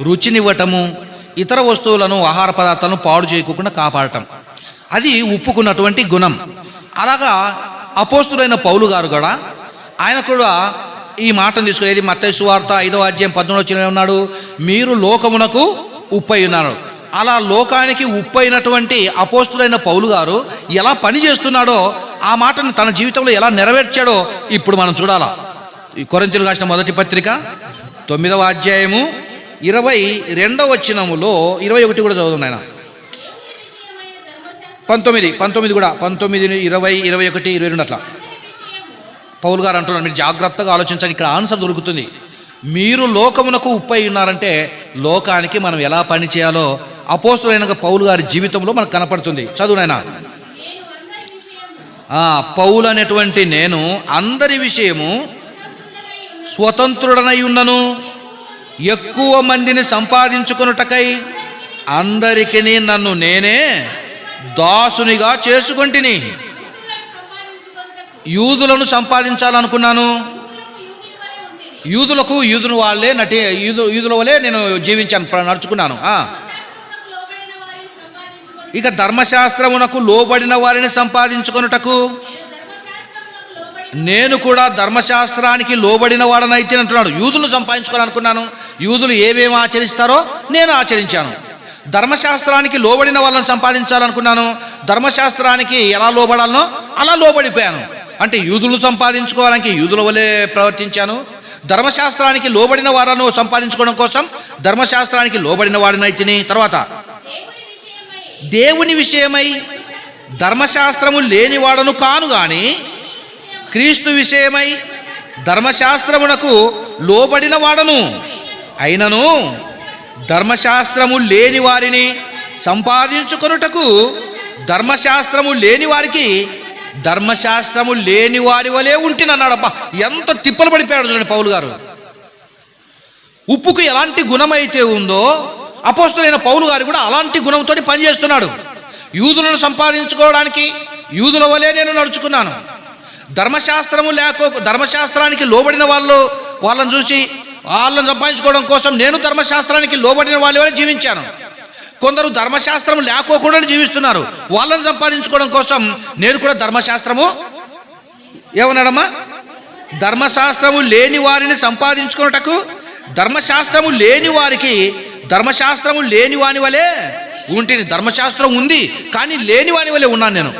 రుచినివ్వటము, ఇతర వస్తువులను ఆహార పదార్థాలను పాడు చేయకుండా కాపాడటం, అది ఉప్పుకున్నటువంటి గుణం. అలాగా అపోస్తుడైన పౌలు గారు కూడా ఆయన కూడా ఈ మాటను తీసుకునేది. మత్తయి సువార్త 5వ అధ్యాయం 13వ వచనంలో ఉన్నాడు, మీరు లోకమునకు ఉప్పై ఉన్నారు. అలా లోకానికి ఉప్పైనటువంటి అపోస్తుడైన పౌలు గారు ఎలా పని చేస్తున్నాడో ఆ మాటను తన జీవితంలో ఎలా నెరవేర్చాడో ఇప్పుడు మనం చూడాలా. ఈ కొరింథీయులకు రాసిన మొదటి పత్రిక 9వ అధ్యాయము 22వ వచనములో 21 కూడా చదువుతుంది ఆయన. 19 కూడా 19, 20, 21, 22 అట్లా పౌలు గారు అంటున్నారు. మీరు జాగ్రత్తగా ఆలోచించండి, ఇక్కడ ఆన్సర్ దొరుకుతుంది. మీరు లోకమునకు ఉప్పై ఉన్నారంటే లోకానికి మనం ఎలా పని చేయాలో అపోస్తులైన పౌలు గారి జీవితంలో మనకు కనపడుతుంది. చదువునైనా, పౌలు అనేటువంటి నేను అందరి విషయము స్వతంత్రుడనై ఉన్నను, ఎక్కువ మందిని సంపాదించుకొనుటకై అందరికీ నన్ను నేనే దాసునిగా చేసుకొంటిని. యూదులను సంపాదించాలనుకున్నాను, యూదుల వల్లే నేను జీవించాను, నడుచుకున్నాను. ఇక ధర్మశాస్త్రమునకు లోబడిన వారిని సంపాదించుకొనుటకు నేను కూడా ధర్మశాస్త్రానికి లోబడిన వాడనైతే అంటున్నాడు. యూదులను సంపాదించుకోవాలనుకున్నాను, యూదులు ఏమేమి ఆచరిస్తారో నేను ఆచరించాను. ధర్మశాస్త్రానికి లోబడిన వాళ్ళని సంపాదించాలనుకున్నాను, ధర్మశాస్త్రానికి ఎలా లోబడాలనో అలా లోబడిపోయాను. అంటే యూదులను సంపాదించుకోవడానికి యూదుల వలె ప్రవర్తించాను, ధర్మశాస్త్రానికి లోబడిన వారిని సంపాదించుకోవడం కోసం ధర్మశాస్త్రానికి లోబడిన వాడినైతిని. తర్వాత దేవుని విషయమై ధర్మశాస్త్రము లేనివాడను కాను గాని క్రీస్తు విషయమై ధర్మశాస్త్రమునకు లోబడిన వాడను. అయినను ధర్మశాస్త్రము లేని వారిని సంపాదించుకొనుటకు ధర్మశాస్త్రము లేని వారికి ధర్మశాస్త్రము లేని వారి వలె ఉంటినన్నాడు. అబ్బా, ఎంత తిప్పలు పడిపోయాడు చూడండి పౌలు గారు. ఉప్పుకు ఎలాంటి గుణమైతే ఉందో అపోస్తలుడైన పౌలు గారు కూడా అలాంటి గుణంతో పనిచేస్తున్నాడు. యూదులను సంపాదించుకోవడానికి యూదుల వలె నేను నడుచుకున్నాను. ధర్మశాస్త్రానికి లోబడిన వాళ్ళని చూసి వాళ్ళని సంపాదించుకోవడం కోసం నేను ధర్మశాస్త్రానికి లోబడిన వాళ్ళ వలె జీవించాను. కొందరు ధర్మశాస్త్రం లేకోకుండా జీవిస్తున్నారు. వాళ్ళని సంపాదించుకోవడం కోసం నేను కూడా ధర్మశాస్త్రము ఏమన్నాడమ్మా, ధర్మశాస్త్రము లేని వారిని సంపాదించుకున్నటకు ధర్మశాస్త్రము లేని వారికి ధర్మశాస్త్రము లేని వాని వలె ఉంటిని. ధర్మశాస్త్రం ఉంది కానీ లేని వాని వలె ఉన్నాను నేను.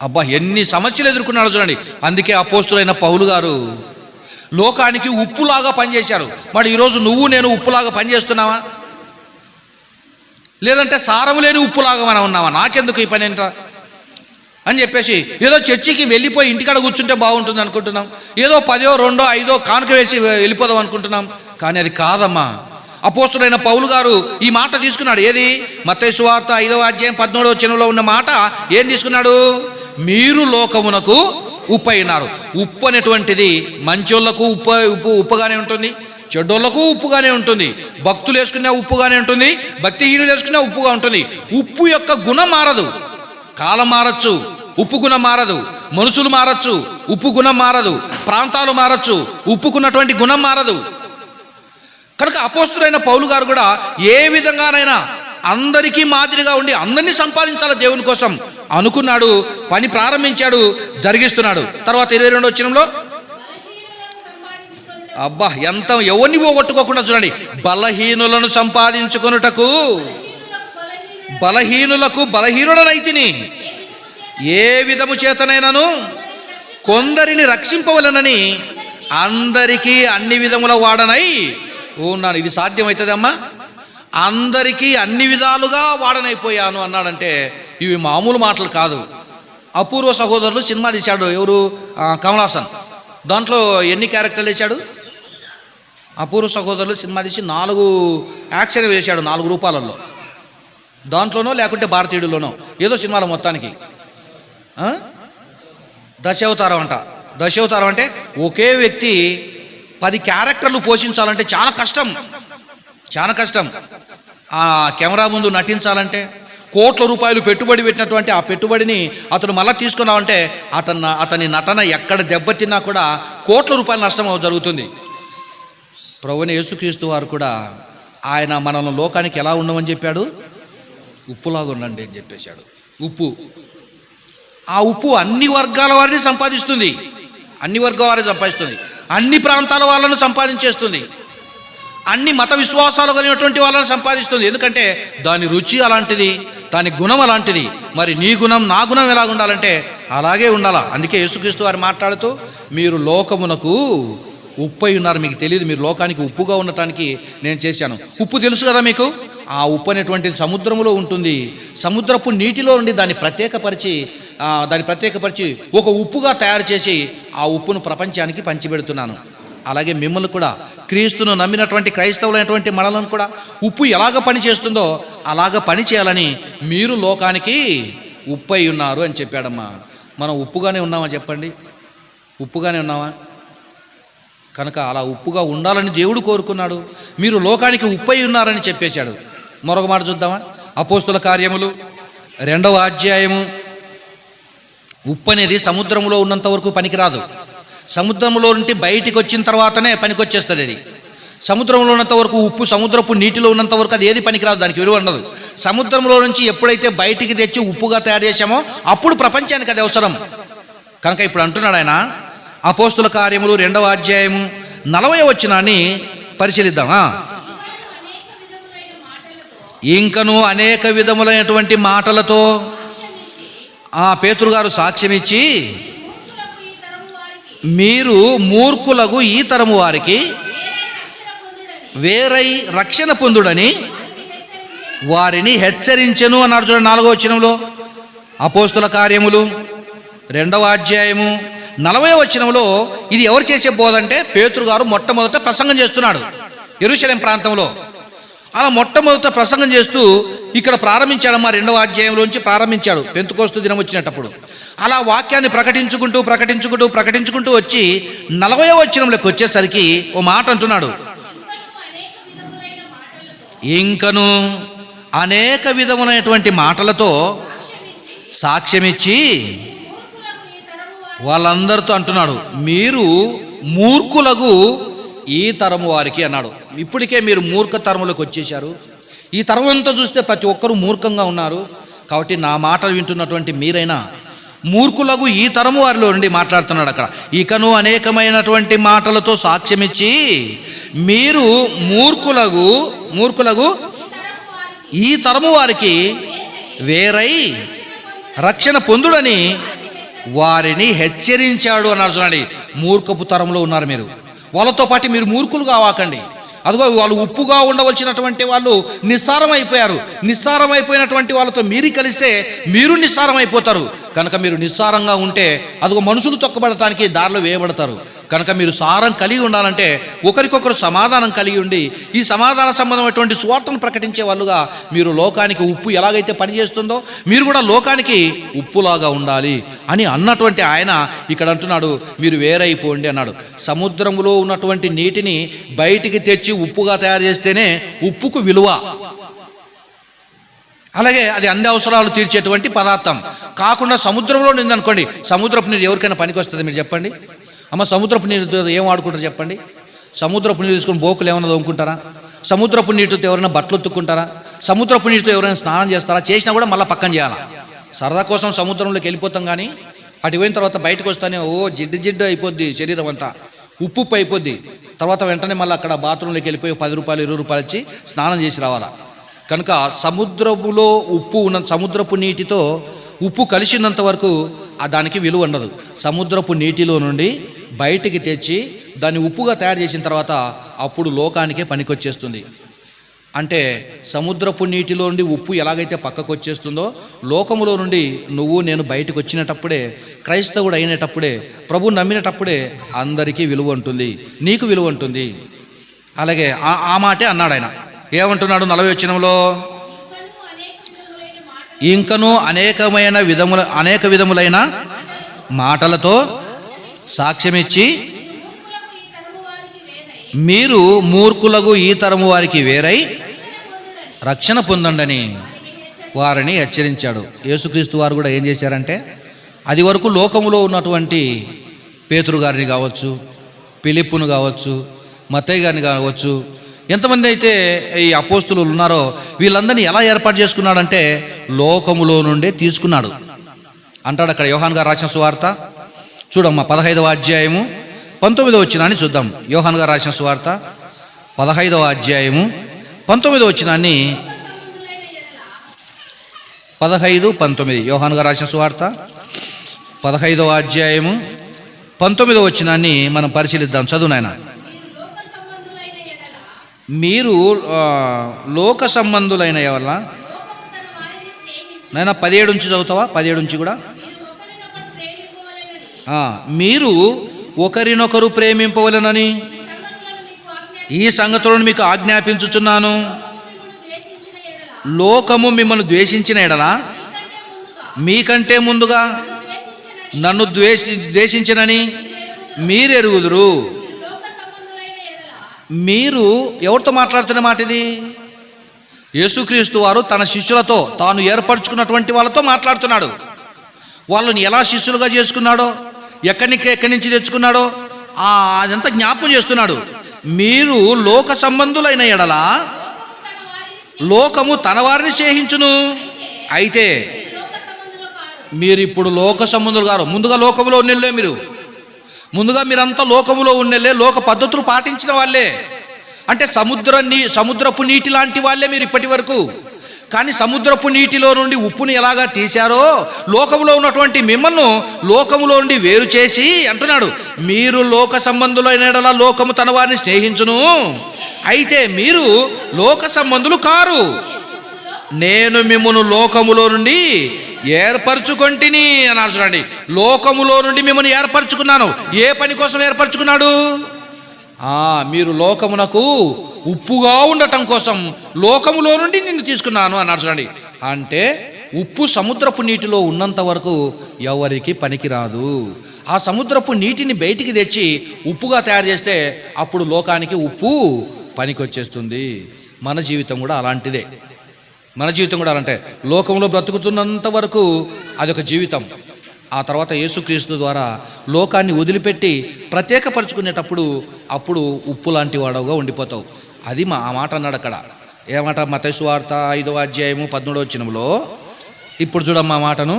అబ్బా, ఎన్ని సమస్యలు ఎదుర్కొన్నాడు చూడండి. అందుకే అపోస్తలుడైన పౌలు గారు లోకానికి ఉప్పులాగా పనిచేశారు. మరి ఈరోజు నువ్వు నేను ఉప్పులాగా పనిచేస్తున్నావా, లేదంటే సారము లేని ఉప్పులాగా మనం ఉన్నావా? నాకెందుకు ఈ పని ఎంత అని చెప్పేసి ఏదో చర్చికి వెళ్ళిపోయి ఇంటికాడ కూర్చుంటే బాగుంటుంది అనుకుంటున్నాం. ఏదో 10, 2, 5 కానుక వేసి వెళ్ళిపోదాం అనుకుంటున్నాం. కానీ అది కాదమ్మా. అపోస్తలుడైన పౌలు గారు ఈ మాట తీసుకున్నాడు. ఏది? మత్తయి సువార్త 5వ అధ్యాయం 17వ వచనంలో ఉన్న మాట ఏం తీసుకున్నాడు? మీరు లోకమునకు ఉప్పు అయినారు. ఉప్పు అనేటువంటిది మంచోళ్ళకు ఉప్పుగానే ఉంటుంది, చెడ్డోళ్లకు ఉప్పుగానే ఉంటుంది, భక్తులు వేసుకునే ఉప్పుగానే ఉంటుంది, భక్తిహీనులు వేసుకునే ఉప్పుగా ఉంటుంది. ఉప్పు యొక్క గుణం మారదు. కాలం మారచ్చు, ఉప్పు గుణం మారదు. మనుషులు మారచ్చు, ఉప్పు గుణం మారదు. ప్రాంతాలు మారచ్చు, ఉప్పుకున్నటువంటి గుణం మారదు. కనుక అపోస్తలుడైన పౌలు గారు కూడా ఏ విధంగానైనా అందరికీ మాదిరిగా ఉండి అందరినీ సంపాదించాలి దేవుని కోసం అనుకున్నాడు. పని ప్రారంభించాడు, జరిగిస్తున్నాడు. తర్వాత 22వ వచనంలో అబ్బా, ఎంత ఎవరిని పోగొట్టుకోకుండా చూడండి. బలహీనులను సంపాదించుకొనుటకు బలహీనులకు బలహీనుడనైతిని, ఏ విధము చేతనైనను కొందరిని రక్షింపవలనని అందరికీ అన్ని విధముల వాడనై ఉన్నాను. ఇది సాధ్యమవుతుందమ్మా? అందరికీ అన్ని విధాలుగా వాడనైపోయాను అన్నాడంటే ఇవి మామూలు మాటలు కాదు. అపూర్వ సహోదరులు సినిమా తీశాడు. ఎవరు? కమల్ హాసన్. దాంట్లో ఎన్ని క్యారెక్టర్లు వేశాడు? అపూర్వ సహోదరులు సినిమా తీసి 4 యాక్షన్ వేశాడు 4 రూపాలలో. దాంట్లోనో లేకుంటే భారతీయుడిలోనో ఏదో సినిమాలో మొత్తానికి దశావతారం అంట. దశావతారం అంటే ఒకే వ్యక్తి 10 క్యారెక్టర్లు పోషించాలంటే చాలా కష్టం, చాలా కష్టం. ఆ కెమెరా ముందు నటించాలంటే కోట్ల రూపాయలు పెట్టుబడి పెట్టినటువంటి ఆ పెట్టుబడిని అతను మళ్ళీ తీసుకున్నామంటే అతని నటన ఎక్కడ దెబ్బతిన్నా కూడా కోట్ల రూపాయల నష్టం జరుగుతుంది. ప్రభువైన యేసుక్రీస్తు వారు కూడా ఆయన మనల్ని లోకానికి ఎలా ఉండమని చెప్పాడు? ఉప్పులాగా ఉండండి అని చెప్పేశాడు. ఉప్పు, ఆ ఉప్పు అన్ని వర్గాల వారిని సంపాదిస్తుంది, అన్ని వర్గాల వారిని సంపాదిస్తుంది, అన్ని ప్రాంతాల వాళ్ళను సంపాదించేస్తుంది, అన్ని మత విశ్వాసాలు కలిగినటువంటి వాళ్ళని సంపాదిస్తుంది. ఎందుకంటే దాని రుచి అలాంటిది, దాని గుణం అలాంటిది. మరి నీ గుణం నా గుణం ఎలా ఉండాలంటే అలాగే ఉండాలా. అందుకే యేసుక్రీస్తు వారు మాట్లాడుతూ మీరు లోకమునకు ఉప్పు అయి ఉన్నారు. మీకు తెలియదు, మీరు లోకానికి ఉప్పుగా ఉండటానికి నేను చేశాను. ఉప్పు తెలుసు కదా మీకు? ఆ ఉప్పు అనేటువంటిది సముద్రంలో ఉంటుంది. సముద్రపు నీటిలో ఉండి దాన్ని ప్రత్యేకపరిచి ఒక ఉప్పుగా తయారు చేసి ఆ ఉప్పును ప్రపంచానికి పంచిపెడుతున్నాను. అలాగే మిమ్మల్ని కూడా, క్రీస్తును నమ్మినటువంటి క్రైస్తవులైనటువంటి మనలను కూడా ఉప్పు ఎలాగ పని చేస్తుందో అలాగ పని చేయాలని మీరు లోకానికి ఉప్పు అయి ఉన్నారు అని చెప్పాడమ్మా. మనం ఉప్పుగానే ఉన్నామా చెప్పండి? ఉప్పుగానే ఉన్నామా? కనుక అలా ఉప్పుగా ఉండాలని దేవుడు కోరుకున్నాడు. మీరు లోకానికి ఉప్పు అయి ఉన్నారని చెప్పేశాడు. మరొక మాట చూద్దామా? అపోస్తుల కార్యములు 2వ అధ్యాయము. ఉప్పు అనేది సముద్రంలో ఉన్నంత వరకు పనికిరాదు. సముద్రంలో నుండి బయటికి వచ్చిన తర్వాతనే పనికొచ్చేస్తుంది. అది సముద్రంలో ఉన్నంత వరకు ఉప్పు సముద్రపు నీటిలో ఉన్నంత వరకు అది ఏది పనికిరాదు, దానికి విలువ ఉండదు. సముద్రంలో నుంచి ఎప్పుడైతే బయటికి తెచ్చి ఉప్పుగా తయారు చేశామో అప్పుడు ప్రపంచానికి అది అవసరం. కనుక ఇప్పుడు అంటున్నాడు ఆయన, అపోస్తుల కార్యములు 2వ అధ్యాయము 40వ వచనాన్ని పరిశీలిద్దామా? ఇంకను అనేక విధములైనటువంటి మాటలతో పేతురు గారు సాక్ష్యం ఇచ్చి మీరు మూర్ఖులకు ఈ తరము వారికి వేరై రక్షణ పొందుడని వారిని హెచ్చరించెను అన్నాడు. చూడండి 4వ వచనంలో అపోస్తుల కార్యములు 2వ అధ్యాయము 40వ వచనంలో ఇది ఎవరు చేసే బోధ అంటే పేతురు గారు మొట్టమొదట ప్రసంగం చేస్తున్నాడు యెరూషలేం ప్రాంతంలో. అలా మొట్టమొదట ప్రసంగం చేస్తూ ఇక్కడ ప్రారంభించాడమ్మా. 2వ అధ్యాయంలోంచి ప్రారంభించాడు పెంతెకోస్తు దినం వచ్చినప్పుడు. అలా వాక్యాన్ని ప్రకటించుకుంటూ వచ్చి 40వ వచనంలోకి వచ్చేసరికి ఓ మాట అంటున్నాడు, ఇంకను అనేక విధములైనటువంటి మాటలతో సాక్ష్యమిచ్చి వాళ్ళందరితో అంటున్నాడు, మీరు మూర్ఖులకు ఈ తరము వారికి అన్నాడు. ఇప్పటికే మీరు మూర్ఖ తరములకు వచ్చేశారు. ఈ తరం అంతా చూస్తే ప్రతి ఒక్కరూ మూర్ఖంగా ఉన్నారు. కాబట్టి నా మాటలు వింటున్నటువంటి మీరైనా మూర్ఖులకు ఈ తరము వారిలో నుండి మాట్లాడుతున్నాడు అక్కడ. ఇకను అనేకమైనటువంటి మాటలతో సాక్ష్యమిచ్చి మీరు మూర్ఖులకు ఈ తరము వారికి వేరై రక్షణ పొందుడని వారిని హెచ్చరించాడు అన్నాడు. చూడండి, మూర్ఖపు తరంలో ఉన్నారు మీరు. వాళ్ళతో పాటు మీరు మూర్ఖులు కావాకండి. అదిగో వాళ్ళు ఉప్పుగా ఉండవలసినటువంటి వాళ్ళు నిస్సారం అయిపోయారు. నిస్సారం అయిపోయినటువంటి వాళ్ళతో మీరు కలిస్తే మీరు నిస్సారం అయిపోతారు. కనుక మీరు నిస్సారంగా ఉంటే అదిగో మనుషులు తొక్కబడటానికి దారిలో వేయబడతారు. కనుక మీరు సారం కలిగి ఉండాలంటే ఒకరికొకరు సమాధానం కలిగి ఉండి ఈ సమాధాన సంబంధమైనటువంటి సువార్తను ప్రకటించే వాళ్ళుగా మీరు లోకానికి ఉప్పు ఎలాగైతే పనిచేస్తుందో మీరు కూడా లోకానికి ఉప్పులాగా ఉండాలి అని అన్నటువంటి ఆయన ఇక్కడ అంటున్నాడు, మీరు వేరైపోండి అన్నాడు. సముద్రంలో ఉన్నటువంటి నీటిని బయటికి తెచ్చి ఉప్పుగా తయారు చేస్తేనే ఉప్పుకు విలువ. అలాగే అది అన్ని అవసరాలు తీర్చేటువంటి పదార్థం కాకుండా సముద్రంలో నిందనుకోండి, సముద్రపు నీరు ఎవరికైనా పనికి వస్తుంది? మీరు చెప్పండి అమ్మ. సముద్రపు నీరుతో ఏం వాడుకుంటారు చెప్పండి? సముద్రపు నీరు తీసుకొని బోకులు ఏమైనా తోముకుంటారా? సముద్రపు నీటితో ఎవరైనా బట్టలు ఉత్తుక్కుంటారా? సముద్రపు నీటితో ఎవరైనా స్నానం చేస్తారా? చేసినా కూడా మళ్ళీ పక్కన చేయాలా? సరదా కోసం సముద్రంలోకి వెళ్ళిపోతాం, కానీ అటు పోయిన తర్వాత బయటకు వస్తానే జిడ్డు అయిపోద్ది, శరీరం అంతా ఉప్పు అయిపోద్ది. తర్వాత వెంటనే మళ్ళీ అక్కడ బాత్రూంలోకి వెళ్ళిపోయి 10 రూపాయలు 20 రూపాయలు ఇచ్చి స్నానం చేసి రావాలా. కనుక సముద్రపులో ఉప్పు ఉన్న సముద్రపు నీటితో ఉప్పు కలిసినంత వరకు దానికి విలువ ఉండదు. సముద్రపు నీటిలో నుండి బయటికి తెచ్చి దాన్ని ఉప్పుగా తయారు చేసిన తర్వాత అప్పుడు లోకానికే పనికొచ్చేస్తుంది. అంటే సముద్రపు నీటిలో నుండి ఉప్పు ఎలాగైతే పక్కకు వచ్చేస్తుందో లోకములో నుండి నువ్వు నేను బయటకు వచ్చినటప్పుడే, క్రైస్తవుడు అయినటప్పుడే, ప్రభు నమ్మినటప్పుడే అందరికీ విలువ ఉంటుంది, నీకు విలువ ఉంటుంది. అలాగే ఆ మాటే అన్నాడు ఆయన. ఏమంటున్నాడు 40వ వచనంలో? ఇంకను అనేక విధములైన మాటలతో సాక్ష్యమిచ్చి మీరు మూర్ఖులకు ఈ తరము వారికి వేరై రక్షణ పొందండని వారిని హెచ్చరించాడు. యేసుక్రీస్తు వారు కూడా ఏం చేశారంటే అది వరకు లోకములో ఉన్నటువంటి పేతురు గారిని కావచ్చు, ఫిలిప్పును కావచ్చు, మత్తయి గారిని కావచ్చు, ఎంతమంది అయితే ఈ అపోస్తులు ఉన్నారో వీళ్ళందరినీ ఎలా ఏర్పాటు చేసుకున్నాడంటే లోకములో నుండే తీసుకున్నాడు అంటాడు. అక్కడ యోహాను గారు రాసిన సువార్త చూడమ్మా, 15వ అధ్యాయము 19వ వచనాన్ని చూద్దాం. యోహాను గారు రాసిన సువార్త 15వ అధ్యాయము 19వ వచనాన్ని 15-19 యోహాను గారు రాసిన సువార్త 15వ అధ్యాయము 19వ వచనాన్ని మనం పరిశీలిద్దాం. చదువు నాయన. మీరు లోక సంబంధులైన ఎవరిలా నాయన 17 నుంచి చదువుతావా? 17 నుంచి కూడా మీరు ఒకరినొకరు ప్రేమింపవలెనని ఈ సంగతులను మీకు ఆజ్ఞాపించుచున్నాను. లోకము మిమ్మల్ని ద్వేషించిన ఎడలా మీకంటే ముందుగా నన్ను ద్వేషించినని మీరు ఎరుగుదురు. మీరు ఎవరితో మాట్లాడుతున్న మాట ఇది? యేసుక్రీస్తు వారు తన శిష్యులతో, తాను ఏర్పరచుకున్నటువంటి వాళ్ళతో మాట్లాడుతున్నాడు. వాళ్ళని ఎలా శిష్యులుగా చేసుకున్నాడో, ఎక్కడి నుంచి తెచ్చుకున్నాడో అదంతా జ్ఞాపకం చేస్తున్నాడు. మీరు లోక సంబంధులైన ఎడల లోకము తన వారిని స్నేహించును. అయితే మీరు ఇప్పుడు లోక సంబంధులు గారు. ముందుగా లోకములో ఉన్నెళ్ళే మీరు, ముందుగా మీరంతా లోకములో ఉన్నెళ్ళే, లోక పద్ధతులు పాటించిన వాళ్ళే. అంటే సముద్రపు నీటి లాంటి వాళ్ళే మీరు ఇప్పటి వరకు. కానీ సముద్రపు నీటిలో నుండి ఉప్పుని ఎలాగా తీశారో లోకములో ఉన్నటువంటి మిమ్మల్ని లోకములో నుండి వేరు చేసి అంటున్నాడు, మీరు లోక సంబంధులైన ఎడల లోకము తన వారిని స్నేహించును. అయితే మీరు లోక సంబంధులు కారు, నేను మిమ్మును లోకములో నుండి ఏర్పరచుకొంటిని అన్నారు. చూడండి, లోకములో నుండి మిమ్మల్ని ఏర్పరచుకున్నాను. ఏ పని కోసం ఏర్పరచుకున్నాడు? మీరు లోకమునకు ఉప్పుగా ఉండటం కోసం లోకములో నుండి నిన్ను తీసుకున్నాను అన్నారు. చూడండి, అంటే ఉప్పు సముద్రపు నీటిలో ఉన్నంత వరకు ఎవరికి పనికిరాదు. ఆ సముద్రపు నీటిని బయటికి తెచ్చి ఉప్పుగా తయారు చేస్తే అప్పుడు లోకానికి ఉప్పు పనికి వచ్చేస్తుంది. మన జీవితం కూడా అలాంటిదే. మన జీవితం కూడా అలాంటే లోకంలో బ్రతుకుతున్నంత వరకు అదొక జీవితం. ఆ తర్వాత యేసుక్రీస్తు ద్వారా లోకాన్ని వదిలిపెట్టి ప్రత్యేకపరుచుకునేటప్పుడు అప్పుడు ఉప్పు లాంటి వాడవుగా ఉండిపోతావు. అది ఆ మాట అన్నాడు అక్కడ. ఏమాట? మత్తయి సువార్త 5వ అధ్యాయము 13వ వచనంలో. ఇప్పుడు చూడమ్మా మాటను.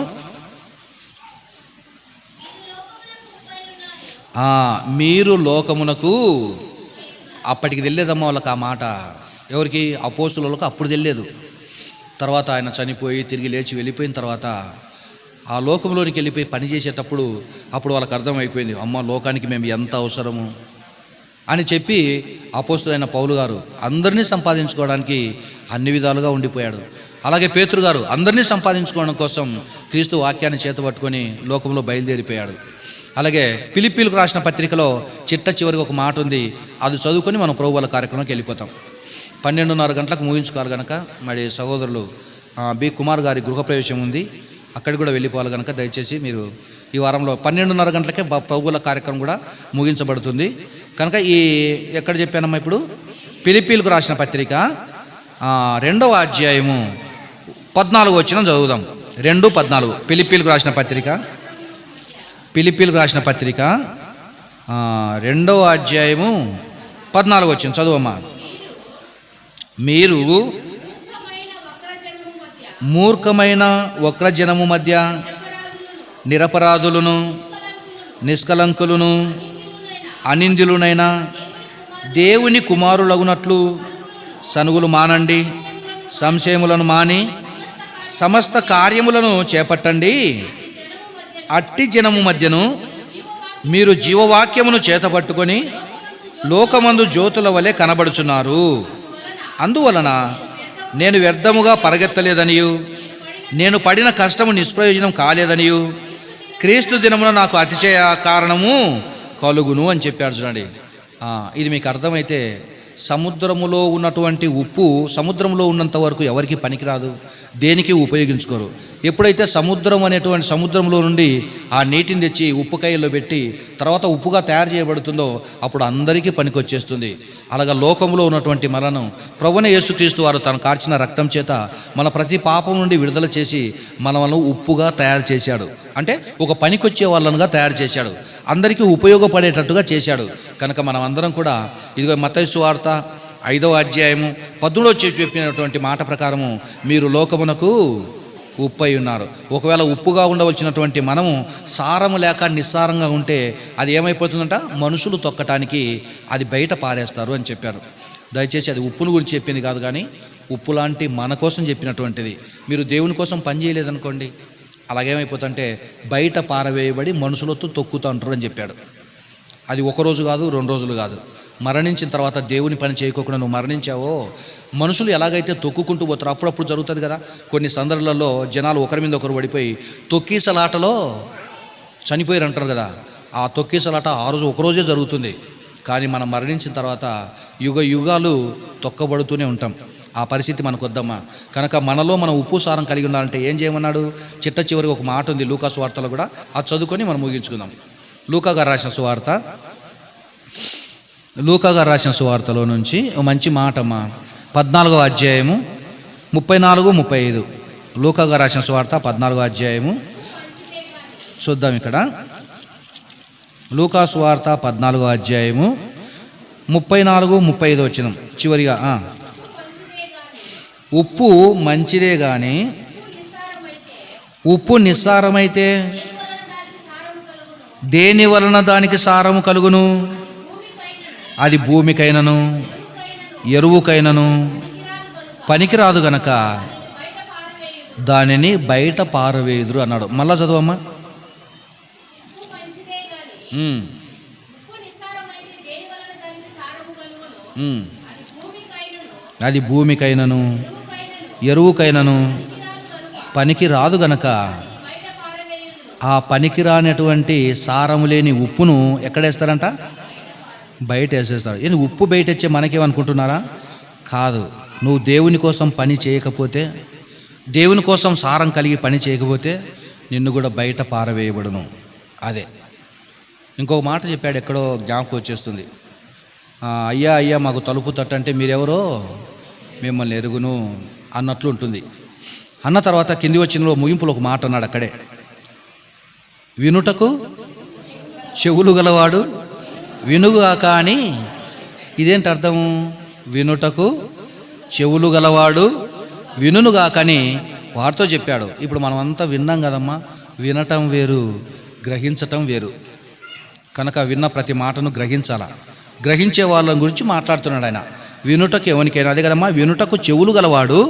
మీరు లోకమునకు, అప్పటికి తెలియదమ్మా వాళ్ళకి ఆ మాట. ఎవరికి? అపోస్తులకు అప్పుడు తెలియదు. తర్వాత ఆయన చనిపోయి తిరిగి లేచి వెళ్ళిపోయిన తర్వాత ఆ లోకంలోనికి వెళ్ళిపోయి పని చేసేటప్పుడు అప్పుడు వాళ్ళకి అర్థమైపోయింది, అమ్మ లోకానికి మేము ఎంత అవసరము అని చెప్పి అపోస్తులైన పౌలు గారు అందరినీ సంపాదించుకోవడానికి అన్ని విధాలుగా ఉండిపోయాడు. అలాగే పేతురు గారు అందరినీ సంపాదించుకోవడం కోసం క్రీస్తు వాక్యాన్ని చేతపట్టుకొని లోకంలో బయలుదేరిపోయాడు. అలాగే ఫిలిప్పీలకు రాసిన పత్రికలో చివరికి ఒక మాట ఉంది, అది చదువుకొని మనం ప్రభువుల కార్యక్రమానికి వెళ్ళిపోతాం. 12:30 గంటలకు ముగించుకోవాలి కనుక మరి సహోదరులు బి కుమార్ గారి గృహప్రవేశం ఉంది, అక్కడికి కూడా వెళ్ళిపోవాలి కనుక దయచేసి మీరు ఈ వారంలో 12:30 గంటలకే ప్రభువుల కార్యక్రమం కూడా ముగించబడుతుంది కనుక ఎక్కడ చెప్పానమ్మా ఇప్పుడు? ఫిలిప్పీలకు రాసిన పత్రిక 2వ అధ్యాయము 14వ వచనం చదువుదాం. 2:14 ఫిలిప్పీలకు రాసిన పత్రిక 2వ అధ్యాయము 14వ వచనం చదువమ్మా. మీరు మూర్ఖమైన వక్రజనము మధ్య నిరపరాధులను, నిష్కలంకులను, అనింద్యులునైన దేవుని కుమారులగునట్లు సనుగులు మానండి, సంశయములను మాని సమస్త కార్యములను చేపట్టండి. అట్టి జనము మధ్యను మీరు జీవవాక్యమును చేతపట్టుకొని లోకమందు జ్యోతుల వలె కనబడుచున్నారు. అందువలన నేను వ్యర్థముగా పరిగెత్తలేదనియు, నేను పడిన కష్టము నిష్ప్రయోజనం కాలేదనియు, క్రీస్తు దినమున నాకు అతిశయ కారణము కలుగును అని చెప్పాడు. చూడండి, ఇది మీకు అర్థమైతే సముద్రములో ఉన్నటువంటి ఉప్పు సముద్రంలో ఉన్నంత వరకు ఎవరికి పనికిరాదు, దేనికి ఉపయోగించుకోరు. ఎప్పుడైతే సముద్రంలో నుండి ఆ నీటిని తెచ్చి ఉప్పు కాయల్లో పెట్టి తర్వాత ఉప్పుగా తయారు చేయబడుతుందో అప్పుడు అందరికీ పనికొచ్చేస్తుంది. అలాగా లోకంలో ఉన్నటువంటి మనను ప్రభువైన యేసుక్రీస్తు వారు తను కార్చిన రక్తం చేత మన ప్రతి పాపం నుండి విడుదల చేసి మనలను ఉప్పుగా తయారు చేశాడు. అంటే ఒక పనికొచ్చే వాళ్ళనుగా తయారు చేశాడు, అందరికీ ఉపయోగపడేటట్టుగా చేశాడు. కనుక మనం అందరం కూడా ఇదిగో మత్తయి సువార్త 5వ అధ్యాయము 13వ చెప్పినటువంటి మాట ప్రకారము మీరు లోకమునకు ఉప్పు అయి ఉన్నారు. ఒకవేళ ఉప్పుగా ఉండవలసినటువంటి మనము సారము లేక నిస్సారంగా ఉంటే అది ఏమైపోతుందంట? మనుషులు తొక్కటానికి అది బయట పారేస్తారు అని చెప్పారు. దయచేసి అది ఉప్పును గురించి చెప్పింది కాదు, కానీ ఉప్పు లాంటి మన కోసం చెప్పినటువంటిది. మీరు దేవుని కోసం పని చేయలేదనుకోండి, అలాగేమైపోతుందంటే బయట పారవేయబడి మనుషులతో తొక్కుతుంటారు అని చెప్పాడు. అది ఒకరోజు కాదు, 2 రోజులు కాదు. మరణించిన తర్వాత దేవుని పని చేయకోకుండా నువ్వు మరణించావో మనుషులు ఎలాగైతే తొక్కుకుంటూ పోతారో అప్పుడప్పుడు జరుగుతుంది కదా. కొన్ని సందర్భాలలో జనాలు ఒకరి మీద ఒకరు పడిపోయి తొక్కీసలాటలో చనిపోయారు అంటారు కదా. ఆ తొక్కీసలాట ఆ రోజు ఒకరోజే జరుగుతుంది, కానీ మనం మరణించిన తర్వాత యుగాలు తొక్కబడుతూనే ఉంటాం. ఆ పరిస్థితి మనకు వద్దమ్మా. కనుక మనలో మనం ఉప్పు సారం కలిగి ఉండాలంటే ఏం చేయమన్నాడు? చివరికి ఒక మాట ఉంది లూకా సువార్తలో కూడా, అది చదువుకొని మనం ముగించుకుందాం. లూకా గారు రాసిన సువార్తలో నుంచి ఒక మంచి మాట అమ్మా. 14వ అధ్యాయము 34-35. లూకా గారు రాసిన సువార్త 14వ అధ్యాయము చూద్దాం. ఇక్కడ లూకా సువార్త 14వ అధ్యాయము 34-35 వచనం చివరిగా. ఉప్పు మంచిదే కానీ ఉప్పు నిస్సారమైతే దేని వలన దానికి సారము కలుగును? అది భూమికైనను ఎరువుకైనను పనికిరాదు గనక దానిని బయట పారవేయుదురు అన్నాడు. మళ్ళా చదువమ్మా. అది భూమికైనను ఎరువుకైనను పనికి రాదు గనక ఆ పనికి రానటువంటి సారము లేని ఉప్పును ఎక్కడేస్తారంట? బయట వేసేస్తారు. ఏంది ఉప్పు బయట వచ్చే మనకేమనుకుంటున్నారా? కాదు. నువ్వు దేవుని కోసం పని చేయకపోతే, దేవుని కోసం సారం కలిగి పని చేయకపోతే నిన్ను కూడా బయట పారవేయబడును. అదే ఇంకొక మాట చెప్పాడు, ఎక్కడో జ్ఞాపకం వచ్చేస్తుంది. అయ్యా అయ్యా మాకు తలుపు తట్టంటే మీరెవరో మిమ్మల్ని ఎరుగును అన్నట్లు ఉంటుంది. అన్న తర్వాత కింది వచ్చినలో ముగింపులో ఒక మాట అన్నాడు అక్కడే, వినుటకు చెవులు గలవాడు వినుగాక అని. ఇదేంటి అర్థము? వినుటకు చెవులు గలవాడు వినుగాక అని వారితో చెప్పాడు. ఇప్పుడు మనం అంతా విన్నాం కదమ్మా, వినటం వేరు, గ్రహించటం వేరు. కనుక విన్న ప్రతి మాటను గ్రహించాలా. గ్రహించే వాళ్ళ గురించి మాట్లాడుతున్నాడు ఆయన. వినుటకు ఎవరికైనా అదే కదమ్మా, వినుటకు చెవులు గలవాడు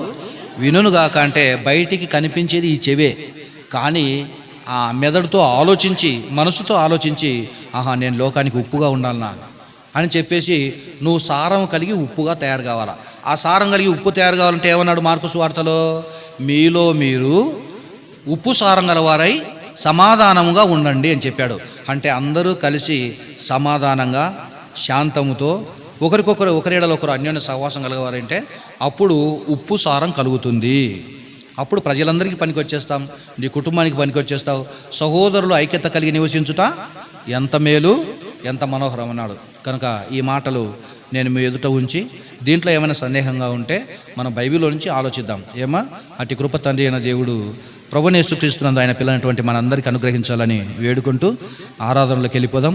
వినుగాక అంటే బయటికి కనిపించేది ఈ చెవే, కానీ ఆ మెదడుతో ఆలోచించి, మనసుతో ఆలోచించి, ఆహా నేను లోకానికి ఉప్పుగా ఉండాలనా అని చెప్పేసి నువ్వు సారం కలిగి ఉప్పుగా తయారు కావాలా. ఆ సారం కలిగి ఉప్పు తయారు కావాలంటే ఏమన్నాడు మార్కు సువార్తలో? మీలో మీరు ఉప్పు సారం గలవారై సమాధానముగా ఉండండి అని చెప్పాడు. అంటే అందరూ కలిసి సమాధానంగా శాంతముతో ఒకరికొకరు ఒకరేడలో ఒకరు అన్యోన్య సహవాసం కలగవారంటే అప్పుడు ఉప్పు సారం కలుగుతుంది. అప్పుడు ప్రజలందరికీ పనికి వచ్చేస్తాం, నీ కుటుంబానికి పనికి వచ్చేస్తావు. సహోదరులు ఐక్యత కలిగి నివసించుట ఎంత మేలు, ఎంత మనోహరం అన్నాడు. కనుక ఈ మాటలు నేను మీ ఎదుట ఉంచి, దీంట్లో ఏమైనా సందేహంగా ఉంటే మనం బైబిల్లో నుంచి ఆలోచిద్దాం. ఏమా అటు కృప తండ్రి అయిన దేవుడు ప్రభువుని యేసుక్రీస్తునందు ఆయన పిల్లనటువంటి మనందరికీ అనుగ్రహించాలని వేడుకుంటూ ఆరాధనలోకి వెళ్ళిపోదాం.